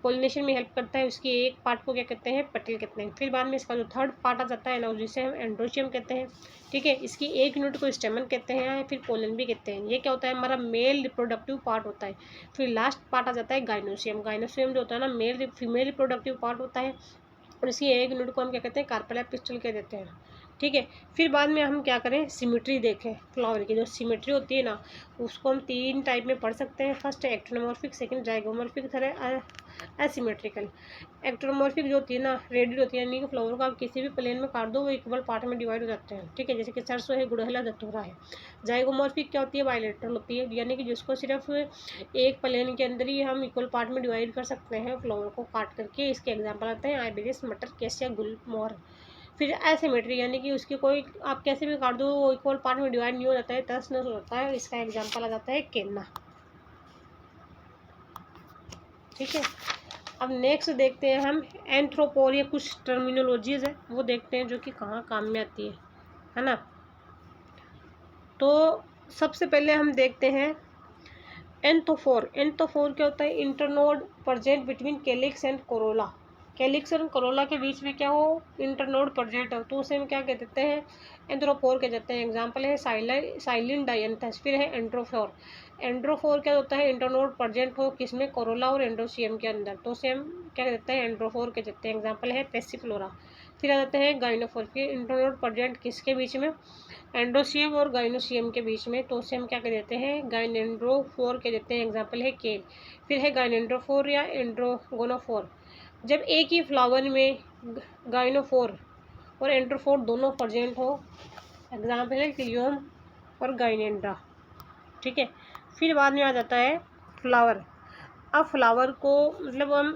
पोलिनेशन में हेल्प करता है। उसकी एक पार्ट को क्या कहते हैं, पटेल कहते हैं। फिर बाद में इसका जो थर्ड पार्ट आ जाता है ना जिसे हम एंड्रोशियम कहते हैं। ठीक है, इसकी एक यूनिट को स्टेमन कहते हैं या फिर पोलन भी कहते हैं। ये क्या होता है, हमारा मेल रिप्रोडक्टिव पार्ट होता है। फिर लास्ट पार्ट आ जाता है गाइनोसियम। गाइनोसियम जो होता है ना मेल फीमेल रिप्रोडक्टिव पार्ट होता है, और इसकी एक यूनिट को हम क्या कहते हैं, कार्पेल या पिस्टल कह देते हैं। ठीक है, फिर बाद में हम क्या करें, सिमेट्री देखें। फ्लावर की जो सिमेट्री होती है ना उसको हम तीन टाइप में पढ़ सकते हैं। फर्स्ट है एक्टोनोमॉर्फिक, सेकंड जाइगोमॉर्फिक, थर्ड है एसिमेट्रिकल। एक्टोनोमॉर्फिक जो होती है ना रेडियल होती है, यानी कि फ्लावर को आप किसी भी प्लेन में काट दो वो इक्वल पार्ट में डिवाइड हो जाते हैं। ठीक है, जैसे कि सरसों है, गुड़हल है, धतूरा है। जाइगोमॉर्फिक क्या होती है, बायलेटरल होती है, यानी कि जिसको सिर्फ एक प्लेन के अंदर ही हम इक्वल पार्ट में डिवाइड कर सकते हैं फ्लावर को काट करके। इसके एग्जाम्पल आते हैं आइबेरियस, मटर, कैसिया, गुलमोहर। फिर एसिमेट्री यानी कि उसकी कोई आप कैसे भी काट दो वो इक्वल पार्ट में डिवाइड नहीं हो जाता है, तस नस हो जाता है। इसका एग्जाम्पल आ जाता है केन्ना। ठीक है, अब नेक्स्ट देखते हैं हम एंथ्रोपोरिया, कुछ टर्मिनोलॉजीज है वो देखते हैं जो कि कहाँ काम में आती है ना। तो सबसे पहले हम देखते हैं एंथोफोर। एंथोफोर क्या होता है, internode present between calyx and Corolla. Calyx और कोरोला के बीच में क्या हो, इंटरनोड प्रेजेंट हो तो उसे हम क्या कह देते हैं, एंथ्रोपोर कह देते हैं। एग्जांपल है साइलिन डायंथस। फिर है एंड्रोफोर। एंड्रोफोर क्या होता है, इंटरनोड प्रेजेंट हो किसमें, कोरोला और एंड्रोसियम के अंदर, तो उसे हम क्या कह देते हैं, एंड्रोफोर कह देते हैं। एग्जाम्पल है पेसिफ्लोरा। फिर आ जाते हैं गाइनोफोर। फिर इंटरनोड प्रेजेंट किसके बीच में, एंड्रोसियम और गाइनोसियम के बीच में, तो उसे हम क्या कह देते हैं, गाइनेंड्रोफोर कह देते हैं। एग्जाम्पल है केल। फिर है गाइनेंड्रोफोर या एंड्रोगोनोफोर। जब एक ही फ्लावर में गाइनोफोर और एंड्रोफोर दोनों प्रेजेंट हो, एग्जाम्पल है क्लियोम और गाइनेंड्रा। ठीक है, फिर बाद में आ जाता है फ्लावर। अब फ्लावर को मतलब हम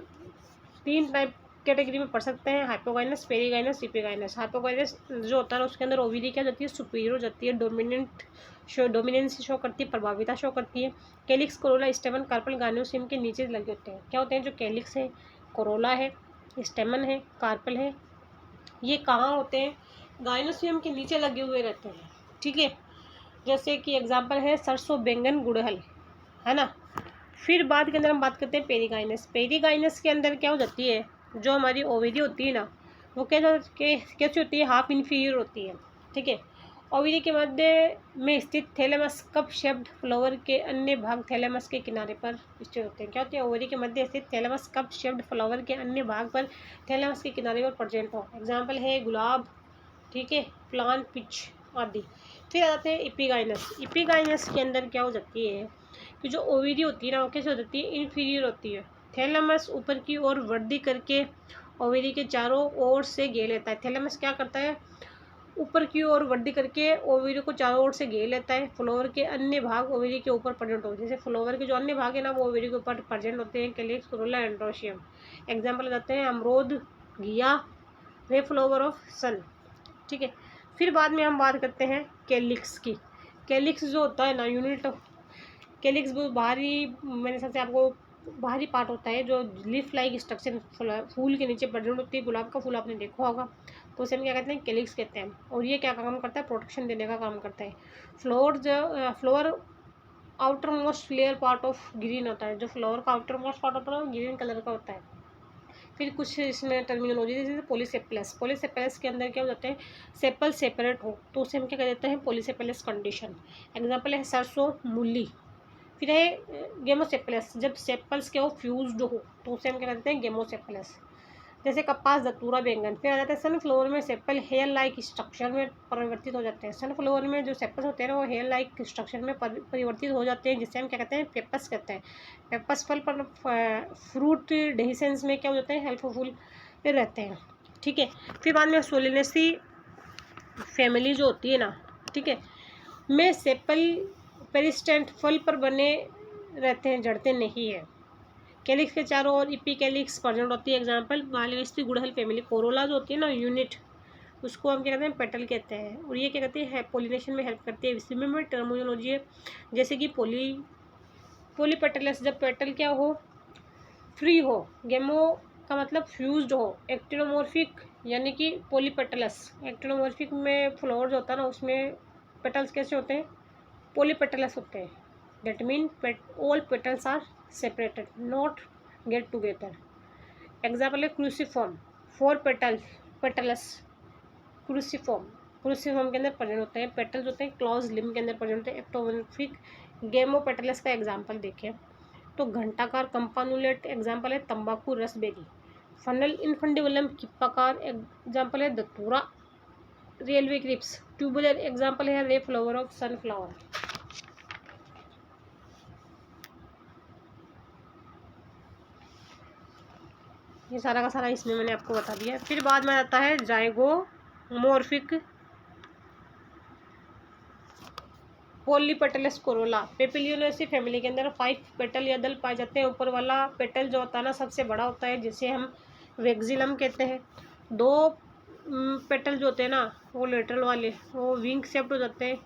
तीन टाइप कैटेगरी में पढ़ सकते हैं, हाइपोगाइनस, पेरीगाइनस, इपिगाइनस। हाइपोगाइनस जो होता है उसके अंदर ओविडी क्या जाती है, सुपीरियर हो जाती है, डोमिनेंस शो करती है, प्रभाविता शो करती है। Calyx, corolla, stamen, carpel gynoecium के नीचे लगे होते हैं। क्या होते हैं, जो कैलिक्स है, कोरोला है, स्टेमन है, कार्पल है, ये कहाँ होते हैं, गाइनोसियम के नीचे लगे हुए रहते हैं। ठीक है, जैसे कि एग्जाम्पल है सरसों, बैंगन, गुड़हल, है ना। फिर बाद के अंदर हम बात करते हैं पेरीगाइनस। पेरीगाइनस के अंदर क्या हो जाती है, जो हमारी ओविडी होती है ना वो कैसे होती है, हाफ इन्फीरियर होती है। ठीक है, ओवरी के मध्य में स्थित थैलेमस कप शेप्ड फ्लावर के अन्य भाग थैलेमस के किनारे पर स्थित होते हैं। क्या होते हैं? ओवरी के मध्य स्थित थैलेमस कप शेप्ड फ्लावर के अन्य भाग पर थैलेमस के किनारे पर प्रेजेंट हो। एग्जाम्पल है गुलाब, ठीक है, प्लान, पिच आदि। फिर आते हैं इपिगाइनस। इपिगाइनस के अंदर क्या हो जाती है कि जो ओवरी होती है ना, वो कैसे हो जाती है? इन्फीरियर होती है। थैलेमस ऊपर की ओर वृद्धि करके ओवरी के चारों ओर से घेर लेता है। थैलेमस क्या करता है? ऊपर की ओर वृद्धि करके ओवरी को चारों ओर से घेर लेता है। फ्लावर के अन्य भाग ओवरी के ऊपर प्रेजेंट होते हैं। जैसे फ्लावर के जो अन्य भाग है ना, वो ओवरी के ऊपर प्रेजेंट होते हैं। Calyx, Corolla, androecium. एग्जाम्पल बताते हैं अमरूद, घिया, रे फ्लावर ऑफ सन, ठीक है। फिर बाद में हम बात करते हैं कैलिक्स की। कैलिक्स जो होता है ना, यूनिट ऑफ कैलिक्स वो बाहरी, मेरे हिसाब से आपको बाहरी पार्ट होता है जो लीफ लाइक स्ट्रक्चर फूल के नीचे प्रेजेंट होती है। गुलाब का फूल आपने देखा होगा, तो उसे हम क्या कहते हैं? कैलिक्स कहते हैं। और ये क्या काम करता है? प्रोटेक्शन देने का काम करता है। Floor outer most layer part of green होता है। जो फ्लावर का आउटर मोस्ट पार्ट होता है वो ग्रीन कलर का होता है। फिर कुछ इसमें टर्मिनोलॉजी, जैसे पॉलीसेपलस। पॉलीसेपलस के अंदर क्या हो जाते हैं? सेपल सेपरेट हो तो उसे हम क्या कहते हैं? पॉलीसेपलस कंडीशन। एग्जाम्पल है सरसों, मूली। फिर है गेमोसेपलस। जब सेपल्स क्या हो? फ्यूज्ड हो तो उसे हम क्या कहते हैं? गेमोसेपलस। जैसे कपास, दतूरा, बैंगन। फिर आ जाता है सनफ्लावर में सेपल हेयर लाइक स्ट्रक्चर में परिवर्तित हो जाते हैं। सनफ्लावर में जो सेपल्स होते हैं ना, वो हेयर लाइक स्ट्रक्चर में परिवर्तित हो जाते हैं, जिससे हम क्या कहते हैं? पेपस कहते हैं। पेपस फल पर फ्रूट डेहिसेंस में क्या हो जाते हैं? हेल्पफुल रहते हैं, ठीक है। फिर बाद में सोलिनेसी फैमिली जो होती है ना, ठीक है, में सेपल पेरिस्टेंट फल पर बने रहते हैं, जड़ते नहीं है। कैलिक्स के चारों ओर इपिकैलिक्स प्रेजेंट होती है। एग्जाम्पल मालवेस्टी गुड़हल फैमिली। कोरोला जो होती है ना, यूनिट, उसको हम क्या कहते हैं? पेटल कहते हैं। और ये क्या कहते हैं? पोलिनेशन में हेल्प करती है। इसमें में टर्मिनोलॉजी है, जैसे कि पोलीपेटलस। जब पेटल क्या हो? फ्री हो। गेमो का मतलब फ्यूज्ड हो। एक्टिनोमॉर्फिक यानी कि पोलीपेटलस। एक्टिनोमॉर्फिक में फ्लावर जो होता है ना, उसमें पेटल्स कैसे होते हैं? पोलीपेटलस होते हैं। That mean all petals are separated, not get together. Example है cruciform. Four petals cruciform. Cruciform के अंदर प्रेजेंट होते हैं। पेटल्स होते हैं क्लॉज लिम के अंदर प्रेजेंट होते हैं। एक्टोमॉर्फिक गेमोपेटलस का एग्जाम्पल देखें तो घंटाकार कंपानुलेट। एग्जाम्पल है तंबाकू, रसबेरी। फनल इनफंडिबुलम किप्पाकार। एग्जाम्पल है दतूरा, रेलवे क्रिप्स। ट्यूबुलर। एग्जाम्पल है रे फ्लावर ऑफ सनफ्लावर। ये सारा का सारा इसमें मैंने आपको बता दिया। फिर बाद में आता है जाइगोमॉर्फिक पॉलीपेटलस कोरोला। पेपिलियोनेसी फैमिली के अंदर 5 पेटल या दल पाए जाते हैं। ऊपर वाला पेटल जो होता है ना, सबसे बड़ा होता है, जिसे हम वेक्सिलम कहते हैं। 2 पेटल जो होते हैं ना, वो लेटरल वाले, वो विंग शेप्ड हो जाते हैं।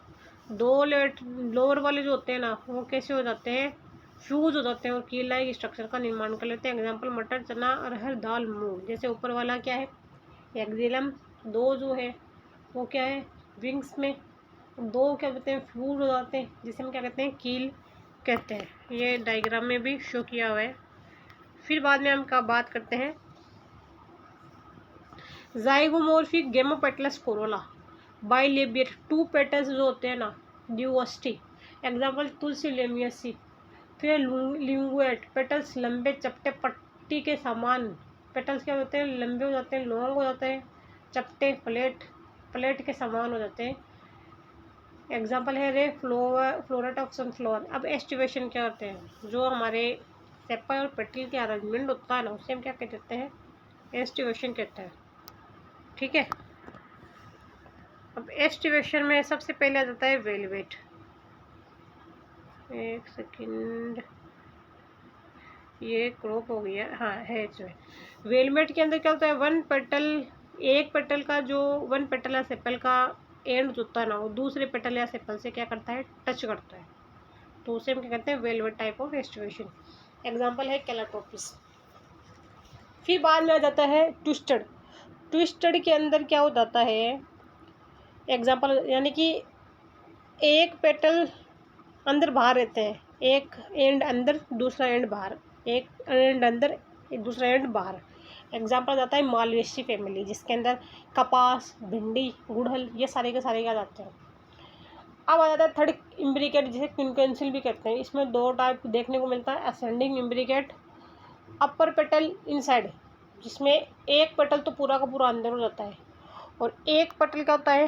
2 लोअर वाले जो होते हैं ना, वो कैसे हो जाते हैं? फ्यूज हो जाते हैं और कील लाइक स्ट्रक्चर का निर्माण कर लेते हैं। एग्जाम्पल मटर, चना, अरहर, दाल, मूंग। जैसे ऊपर वाला क्या है? एक्सिलम। 2 जो है वो क्या है? विंग्स में। 2 क्या कहते हैं? फ्यूज हो जाते हैं, जिसे हम क्या कहते हैं? कील कहते हैं। ये डायग्राम में भी शो किया हुआ है। फिर बाद में हम क्या बात करते हैं? Zygomorphic gamopetalous corolla bilabiate. 2 petals जो होते हैं ना, ड्यूओस्टी। एग्जाम्पल तुलसी, लेमियसी। फिर लिंगुएट। पेटल्स लंबे चपटे पट्टी के समान। पेटल्स क्या होते हैं? लंबे हो जाते हैं, लॉन्ग हो जाते हैं, चपटे प्लेट के समान हो जाते हैं। एग्जाम्पल है रे फ्लोरेट ऑफ सनफ्लावर। अब एस्टिवेशन क्या होते हैं? जो हमारे सेपल और पेटल के अरेंजमेंट होता है ना, उसे हम क्या कहते हैं? एस्टिवेशन कहते हैं, ठीक है। अब एस्टिवेशन में सबसे पहले आ जाता है वेलवेट। एक सेकंड, ये क्रॉप हो गया, हाँ है इसमें। वेलवेट के अंदर क्या होता है? एक पेटल का जो 1 पेटल या सेपल का एंड होता है ना, वो दूसरे पेटल या सेपल से क्या करता है? टच करता है, तो उसे हम क्या कहते हैं? Velvet type of aestivation. Example है कैलाटोपिस। फिर बाद में आ जाता है ट्विस्टेड। ट्विस्टेड के अंदर क्या हो जाता है? एग्जाम्पल यानी कि एक पेटल अंदर बाहर रहते हैं, एक एंड अंदर, दूसरा एंड बाहर, एक एंड अंदर, एक दूसरा एंड बाहर। एग्जाम्पल आता है मालवेसी फैमिली, जिसके अंदर कपास, भिंडी, गुड़हल, ये सारे के सारे क्या जाते हैं? अब आ जाता है थर्ड इम्ब्रिकेट, जिसे क्विनकेंसिल भी कहते हैं। इसमें दो टाइप देखने को मिलता है, असेंडिंग इम्ब्रिकेट, अपर पेटल इनसाइड, जिसमें एक पेटल तो पूरा का पूरा अंदर हो जाता है और एक पेटल क्या होता है,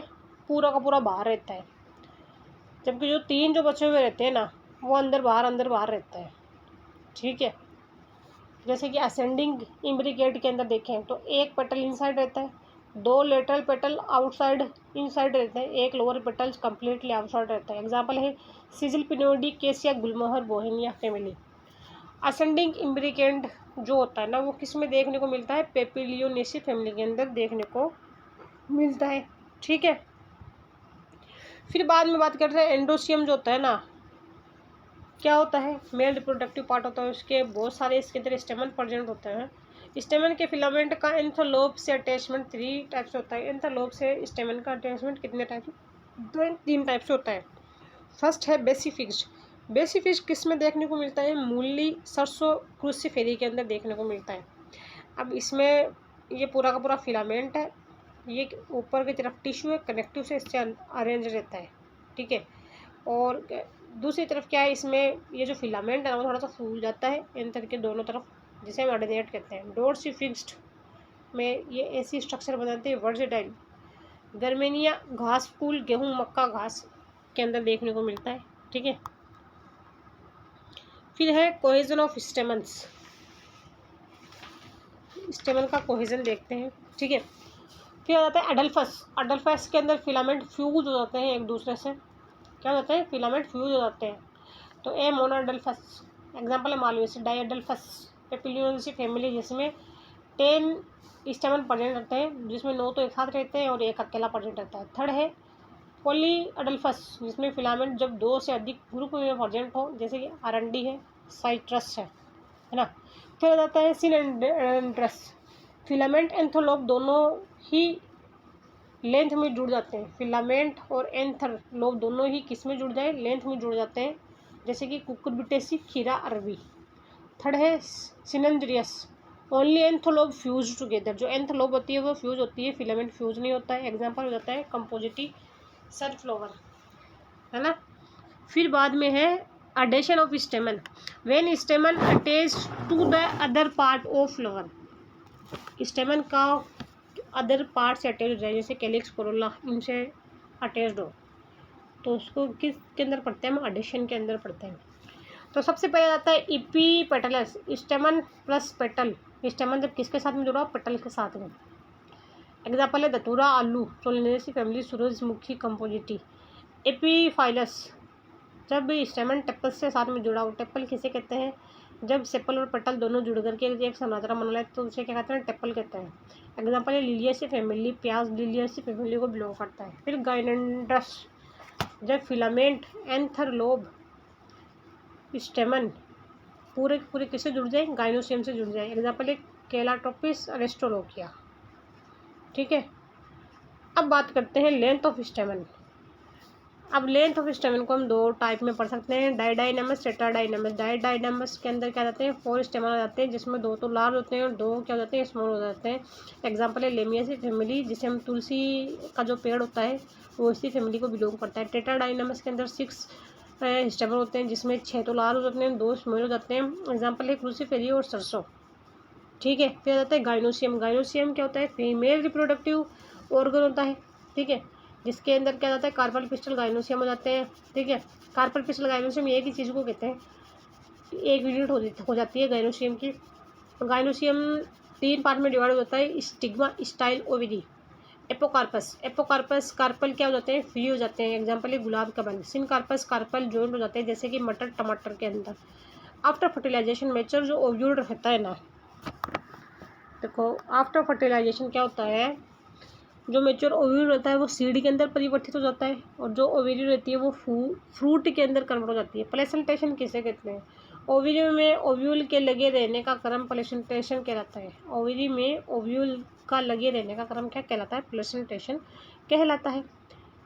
पूरा का पूरा बाहर रहता है। जबकि जो तीन जो बचे हुए रहते हैं ना, वो अंदर बाहर रहता है। ठीक है, जैसे कि असेंडिंग इम्ब्रिकेट के अंदर देखें तो एक पेटल इनसाइड रहता है, दो लेटरल पेटल आउटसाइड इनसाइड रहते हैं, एक लोअर पेटल कंप्लीटली आउटसाइड रहता है। एग्जांपल है सिजिल पिनोडी केसिया गुलमोहर बोहेनिया फैमिली। असेंडिंग इम्ब्रिकेट जो होता है ना, वो किस में देखने को मिलता है, पेपिलियोनेसी फैमिली के अंदर देखने को मिलता है। ठीक है, फिर बाद में बात करते हैं एंडोसियम जो होता है ना, क्या होता है, मेल रिप्रोडक्टिव पार्ट होता है, उसके बहुत सारे इसके अंदर स्टेमन प्रेजेंट होते हैं। स्टेमन के फिलामेंट का एंथोलोब से अटैचमेंट 3 टाइप से होता है। एंथोलोब से स्टेमन का अटैचमेंट कितने टाइप से, 3 टाइप से होता है। फर्स्ट है बेसिफिक्स्ड। बेसिफिक्स्ड किस में देखने को मिलता है, मूली, सरसों, क्रूसिफेरी के अंदर देखने को मिलता है। अब इसमें ये पूरा का पूरा फिलामेंट है, ये ऊपर की तरफ टिश्यू है, कनेक्टिव से इससे अरेंज रहता है। ठीक है, और दूसरी तरफ क्या है, इसमें ये जो फिलामेंट है वो थोड़ा सा फूल जाता है एंथर के दोनों तरफ, जिसे हम अर्डिनेट कहते हैं। डोर्सिफिक्स्ड में ये ऐसी स्ट्रक्चर बनाते हैं वर्सेटाइल। गर्मेनिया घास फूल, गेहूं, मक्का घास के अंदर देखने को मिलता है। ठीक है, फिर है कोहेजन ऑफ स्टेमन्स, स्टेमन का कोहेजन देखते हैं। ठीक है, फिर आ जाता है अडल्फस। अडल्फस के अंदर फिलामेंट फ्यूज हो जाते हैं एक दूसरे से, क्या होते हैं, फिलामेंट फ्यूज हो जाते हैं। तो ए मोनोअडल्फस, एग्जांपल है मालवेसी। डाइअडल्फस पेपिलियोनेसी फैमिली, जिसमें 10 स्टेमन प्रेजेंट रहते हैं, जिसमें 9 तो एक साथ रहते हैं और एक अकेला प्रेजेंट रहता है। थर्ड है पॉलीअडल्फस, जिसमें फिलामेंट जब 2 से अधिक ग्रुप में प्रेजेंट हो, जैसे कि अरंडी है, साइट्रस है ना। फिर आ जाता है सिलेंड्रस। फिलामेंट एंथोलोब दोनों ही लेंथ में जुड़ जाते हैं। फिलामेंट और एंथर लोब दोनों ही किस में जुड़ जाए, लेंथ में जुड़ जाते हैं, जैसे कि कुकुरबिटेसी, खीरा, अरबी। थर्ड है सिलेंड्रियस। ओनली एंथोलोब फ्यूज टुगेदर, जो एंथोलोब होती है वो फ्यूज होती है, फिलामेंट फ्यूज नहीं होता है। एग्जांपल हो जाता है कंपोजिटी सनफ्लावर, है ना। फिर बाद में है adhesion of stamen. When stamen attach to the other part of flower, stamen का अदर पार्ट से अटैच हो जाए, जैसे कैलिक्स, कोरोला, इनसे अटैच्ड हो, तो उसको किस के अंदर पढ़ते हैं, हम अडेशन के अंदर पढ़ते हैं। तो सबसे पहले आता है इपी पेटलस, स्टेमन प्लस पेटल। स्टेमन जब किसके साथ में जुड़ा, पेटल के साथ में। एग्जाम्पल है धतूरा, आलू, सोलेनेसी फैमिली, सूरजमुखी, कंपोजिटी। एपीफाइलस, जब स्टेमन टेपल से साथ में जुड़ा हो, टेपल किसे कहते हैं, जब सेपल और पेटल दोनों जुड़ करके एक संरचना बना ले तो उसे क्या कहते हैं, टेपल कहते हैं। एग्जाम्पल है लिलियेसी फैमिली, प्याज लिलियेसी फैमिली को बिलोंग करता है। फिर गाइनेंड्रस, जब फिलामेंट एंथर लोब स्टेमन पूरे किससे जुड़ जाए, गाइनोसियम से जुड़ जाए। एग्जाम्पल है केलाटोपिस अरेस्टोलोकिया। ठीक है, अब बात करते हैं लेंथ ऑफ स्टेमन। अब लेंथ ऑफ स्टेमन को हम 2 टाइप में पढ़ सकते हैं, डाइडाइनमस, टेट्राडाइनमस। डाइडाइनमस के अंदर क्या जाते हैं, 4 स्टेमन आ जाते हैं, जिसमें 2 तो लार्ज होते हैं और 2 क्या हो जाते हैं, स्मॉल हो जाते हैं। एग्जाम्पल है लेमियासी फैमिली, जिसे हम तुलसी का जो पेड़ होता है वो इसी फैमिली को बिलोंग करता है। टेट्राडाइनमस के अंदर 6 स्टेमन होते हैं, जिसमें 6 तो लार्ज होते हैं, 2 स्मॉल हो जाते हैं। एग्जाम्पल है क्रूसीफेरी और सरसों। ठीक है, फिर आ जाता है गाइनोसियम। गाइनोसियम क्या होता है, फीमेल रिप्रोडक्टिव ऑर्गन होता है। ठीक है, जिसके अंदर क्या जाता है, कार्पल पिस्टल गाइनोसियम हो जाते हैं। ठीक है, कार्पल पिस्टल गाइनोसियम एक ही चीज़ को कहते हैं, एक यूनिट हो जाती है गाइनोसियम की। गाइनोसियम 3 पार्ट में डिवाइड हो जाता है, stigma, style, ovary. Apocarpous, apocarpous carpel क्या हो जाते हैं, फ्री हो जाते हैं। एग्जाम्पल है गुलाब का बन। सिनकार्पस कार्पल जॉइंट हो जाते हैं, जैसे कि मटर, टमाटर के अंदर। आफ्टर फर्टिलाइजेशन मेचर जो ओव्यूल रहता है ना, देखो आफ्टर फर्टिलाइजेशन क्या होता है, जो मेच्योर ओव्यूल रहता है वो सीड के अंदर परिवर्तित हो जाता है, और जो ओवेरी रहती है वो फ्रूट के अंदर कन्वर्ट हो जाती है। प्लेसेंटेशन किसे कहते हैं, ओवेरी में ओव्यूल के लगे रहने का क्रम प्लेसेंटेशन कहलाता है। ओवेरी में ओव्यूल का लगे रहने का क्रम क्या कहलाता है, प्लेसेंटेशन कहलाता है।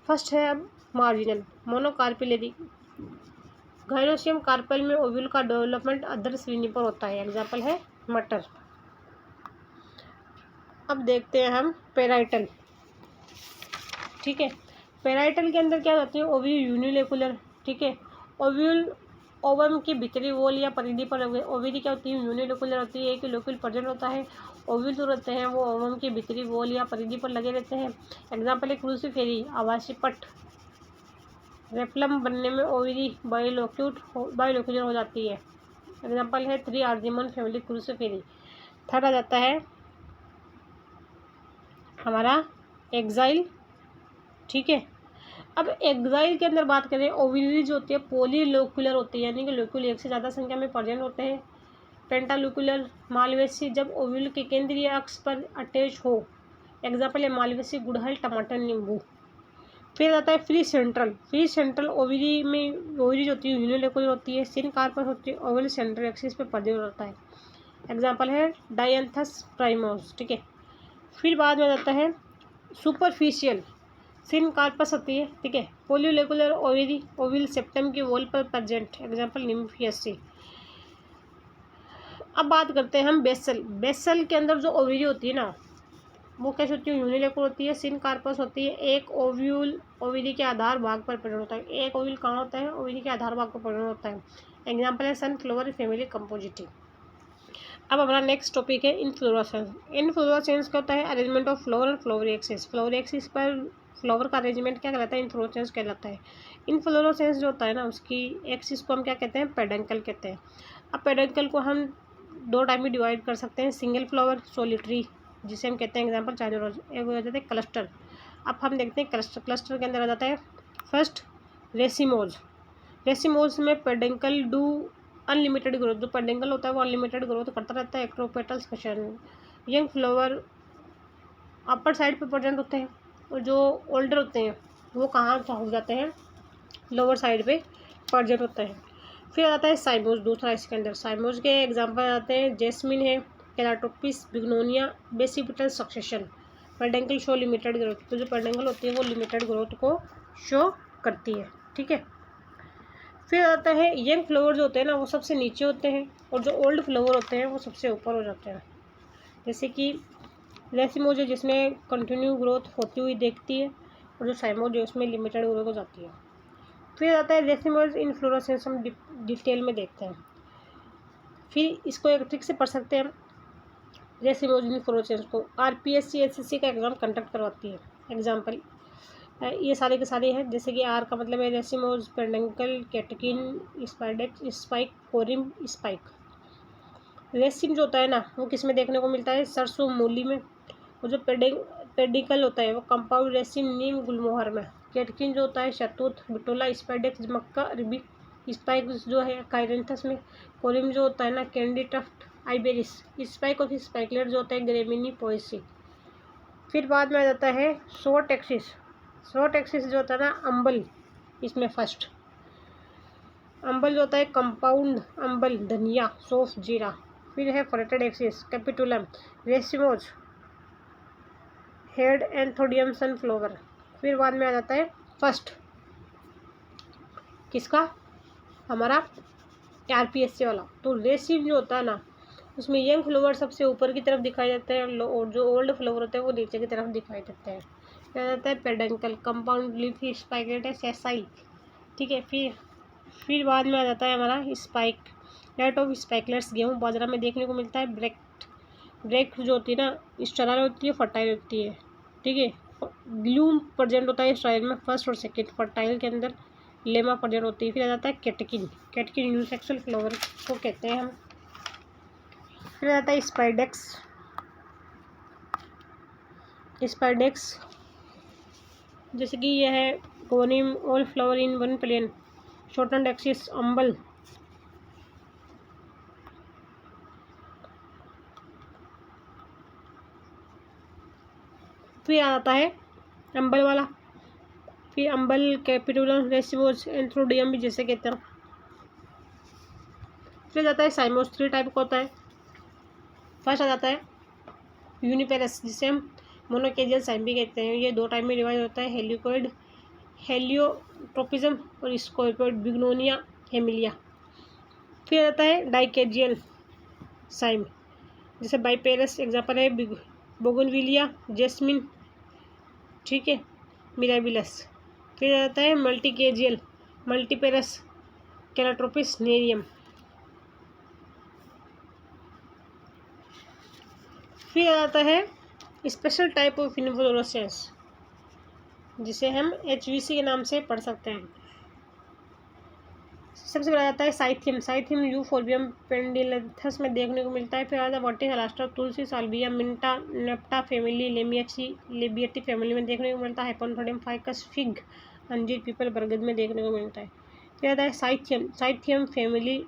फर्स्ट है अब मार्जिनल मोनोकार्पिलरी। गाइनोसियम कार्पेल में ओव्यूल का डेवलपमेंट अदर श्रेणी पर होता है। एग्जाम्पल है मटर। अब देखते हैं हम पेराइटल। ठीक है, पेराइटल के अंदर क्या होती है, ओव्यूल यूनिलोकुलर, ठीक है। ओव्यूल ओवम की भीतरी वॉल या परिधि पर ओवरी क्या होती है, यूनिलोकुलर होती है, एक लोक्यूल प्रेजेंट होता है। ओव्यूल जो रहते हैं वो ओवम की भीतरी वॉल या परिधि पर लगे रहते हैं। एग्जाम्पल है क्रूसीफेरी, आवासीय पट। रेप्लम बनने में ओवरी बायोलोक्यूलर हो जाती है। एग्जाम्पल है 3 आर्जिमन फैमिली क्रूसीफेरी। थर्ड आ जाता है हमारा एक्साइल, ठीक है। अब एक्साइल के अंदर बात करें, ओवरी जो होती है पॉलीलोक्यूलर होती है, यानी कि लोक्यूल एक से ज़्यादा संख्या में प्रेजेंट होते हैं। पेंटालोक्यूलर मालवेसी, जब ओव्यूल के केंद्रीय अक्ष पर अटैच हो। एग्जाम्पल है मालवेसी, गुड़हल, टमाटर, नींबू। फिर आता है फ्री सेंट्रल ओवरी में ओवरी जो होती है यूनिलोक्यूलर होती है, सिन कार्पस होती है, ओवल सेंट्रल एक्सिस पे प्रेजेंट होता है। एग्जाम्पल है डायंथस प्राइमोस, ठीक है। फिर बाद में आता है सुपरफिशियल, सिन कार्पस होती है, ठीक है। पॉलीलोक्यूलर ओवरी ओविल सेप्टम की वॉल पर प्रेजेंट। Example Nymphaeaceae. अब बात करते हैं हम बेसल के अंदर जो ओवरी होती है ना, वो कैसे होती है, यूनिलोक्यूलर होती है, सिन कार्पस होती है। एक ओव्यूल ओवरी के आधार भाग पर प्रेजेंट होता है। एक ओव्यूल कहाँ होता है, ओवरी के आधार भाग पर प्रेजेंट होता है। एग्जाम्पल है सनफ्लावर फैमिली कंपोजिटी। अब हमारा नेक्स्ट टॉपिक है इनफ्लोरेसेंस। इनफ्लोरेसेंस क्या होता है, अरेंजमेंट ऑफ फ्लावर और फ्लावर एक्सिस। फ्लावर एक्सिस पर फ्लावर का अरेंजमेंट क्या कहलाता है, इनफ्लोरेसेंस कहलाता है। इनफ्लोरेसेंस जो होता है ना, उसकी एक्सिस को हम क्या कहते हैं, पेडंकल कहते हैं। अब पेडंकल को हम 2 टाइप में डिवाइड कर सकते हैं, सिंगल फ्लावर, सोलिटरी, जिसे हम कहते हैं एग्जाम्पल चाइना रोज। एक हो जाता है क्लस्टर। अब हम देखते हैं क्लस्टर के अंदर आ जाता है फर्स्ट रेसिमोज। रेसिमोज में पेडंकल डू अनलिमिटेड ग्रोथ, जो पेडंकल होता है वो अनलिमिटेड ग्रोथ करता रहता है। Acropetal fashion, young flower upper side पे प्रेजेंट होते हैं, और जो ओल्डर होते हैं वो कहाँ हो जाते हैं, लोअर साइड पे प्रेजेंट होते हैं। फिर आता है साइमोज, दूसरा इसके अंदर। साइमोज के एग्जाम्पल आते हैं जेस्मिन है, केराटोपिस, bignonia, basipetal succession. Peduncle show limited growth, तो जो पेडंकल होती है वो लिमिटेड ग्रोथ को शो करती है, ठीक है। फिर आता है यंग फ्लावर जो होते हैं ना, वो सबसे नीचे होते हैं, और जो ओल्ड फ्लावर होते हैं वो सबसे ऊपर हो जाते हैं। जैसे कि रेसिमोज है जिसमें कंटिन्यू ग्रोथ होती हुई देखती है, और जो साइमोज है उसमें लिमिटेड ग्रोथ हो जाती है। फिर आता है रेसिमोज इनफ्लोरेसेंस, हम डिटेल में देखते हैं। फिर इसको एक ट्रिक से पढ़ सकते हैं हम, रेसिमोज इनफ्लोरेसेंस को। आरपीएससी एसएससी का एग्जाम कंडक्ट करवाती है। एग्जाम्पल ये सारे के सारे हैं, जैसे कि आर का मतलब है racemose, peduncle, catkin, spadix, spike, corymb, spike. Raceme जो होता है ना, वो किस में देखने को मिलता है, सरसों, मूली में। और जो पेडिकल होता है वो कंपाउंड रेसिम, नीम, गुलमोहर में। कैटकिन जो होता है शहतूत, बिटोला, स्पाइडेक्स, मक्का, अरबी। स्पाइक जो है काइरेंथस में। कोरिम जो होता है ना, कैंडी टफ्ट, आइबेरिस। स्पाइक और स्पाइकलेट जो होता है ग्रेमिनी, पोएसी। फिर बाद में आ जाता है शॉर्ट एक्सिस। शॉर्ट एक्सिस जो होता है ना, अम्बल, इसमें फर्स्ट अम्बल जो होता है कंपाउंड अम्बल, धनिया, सौंफ, जीरा। फिर है flattened axis, capitulum, racemose, head, anthodium, sunflower. फिर बाद में आ जाता है फर्स्ट किसका, हमारा आरपीएससी वाला। तो रेसिम जो होता है ना, उसमें यंग फ्लावर सबसे ऊपर की तरफ दिखाई देते हैं, और जो ओल्ड फ्लावर होते हैं वो नीचे की तरफ दिखाई देते हैं। क्या जाता है पेडंकल, कंपाउंड लीफी, स्पाइकेट है, सेसाइल, ठीक है। फिर बाद में आ जाता है हमारा स्पाइक, लेट ऑफ स्पाइकलेट्स, गेहूँ बाजरा में देखने को मिलता है। ब्रेक जो होती है ना, स्टराइल होती है, फर्टाइल होती है, ठीक है। ग्लूम प्रेजेंट होता है स्टराइल में, फर्स्ट और सेकंड। फर्टाइल के अंदर लेमा प्रेजेंट होती है। फिर आ जाता है कैटकिन यूनिसेक्सुअल फ्लावर को कहते हैं हम। फिर आ जाता है स्पाइडेक्स, जैसे कि यह है corymb, all flower in one plane, shorten axis, umbel. फिर आ जाता है अम्बल वाला। फिर अम्बल, कैपिटुलम, रेसिमोज, एंथ्रोडियम भी जैसे कहते हैं। फिर जाता है साइमोस, 3 टाइप का होता है। फर्स्ट आ जाता है यूनिपेरस, जिसे हम मोनोकेजियल साइम भी कहते हैं। ये 2 टाइप में डिवाइड होता है, हेलिकोइड, हेलियोट्रोपिज्म, और स्कॉर्पियोइड, बिग्नोनिया, हेमिलिया। फिर आता है डाइकेजियल साइम, जैसे बाइपेरस, एग्जाम्पल है बोगनविलिया, जेस्मिन, ठीक है, मिराबिलस। फिर आता है मल्टीकेजियल, मल्टीपेरस, कैलाट्रोपिस नेरियम। फिर आता है स्पेशल टाइप ऑफ इन्फ्लोरेसेंस, जिसे हम HVC के नाम से पढ़ सकते हैं। सबसे पहला आता है साइथियम, साइथियम यूफोर्बियम पेंडिलथस में देखने को मिलता है। फिर आता है वर्टिकलास्टर, तुलसी, साल्विया, मिंटा, नेप्टा फैमिली, लेबिएटी फैमिली में देखने को मिलता है। हाइपोथोडियम फाइकस, फिग, अंजीर, पीपल, बरगद में देखने को मिलता है। फिर आता है cyathium, cyathium family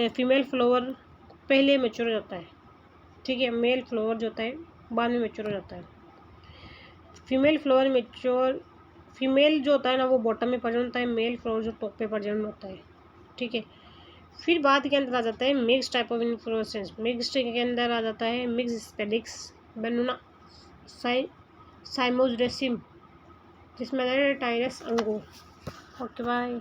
female flower पहले मैच्योर हो जाता है, ठीक है। मेल फ्लावर जो होता है बाद में मैच्योर हो जाता है। फीमेल फ्लावर मैच्योर, फीमेल जो होता है ना वो बॉटम में प्रेजेंट होता है, मेल फ्लावर जो टॉप पे प्रेजेंट होता है, ठीक है। फिर बाद के अंदर आ जाता है mix type of inflorescence. Mix के अंदर आ जाता है मिक्स स्पेडिक्स, बेनुना, साइमोस रेसिम, जिसमें टाइरस अंगूर। Okay bye.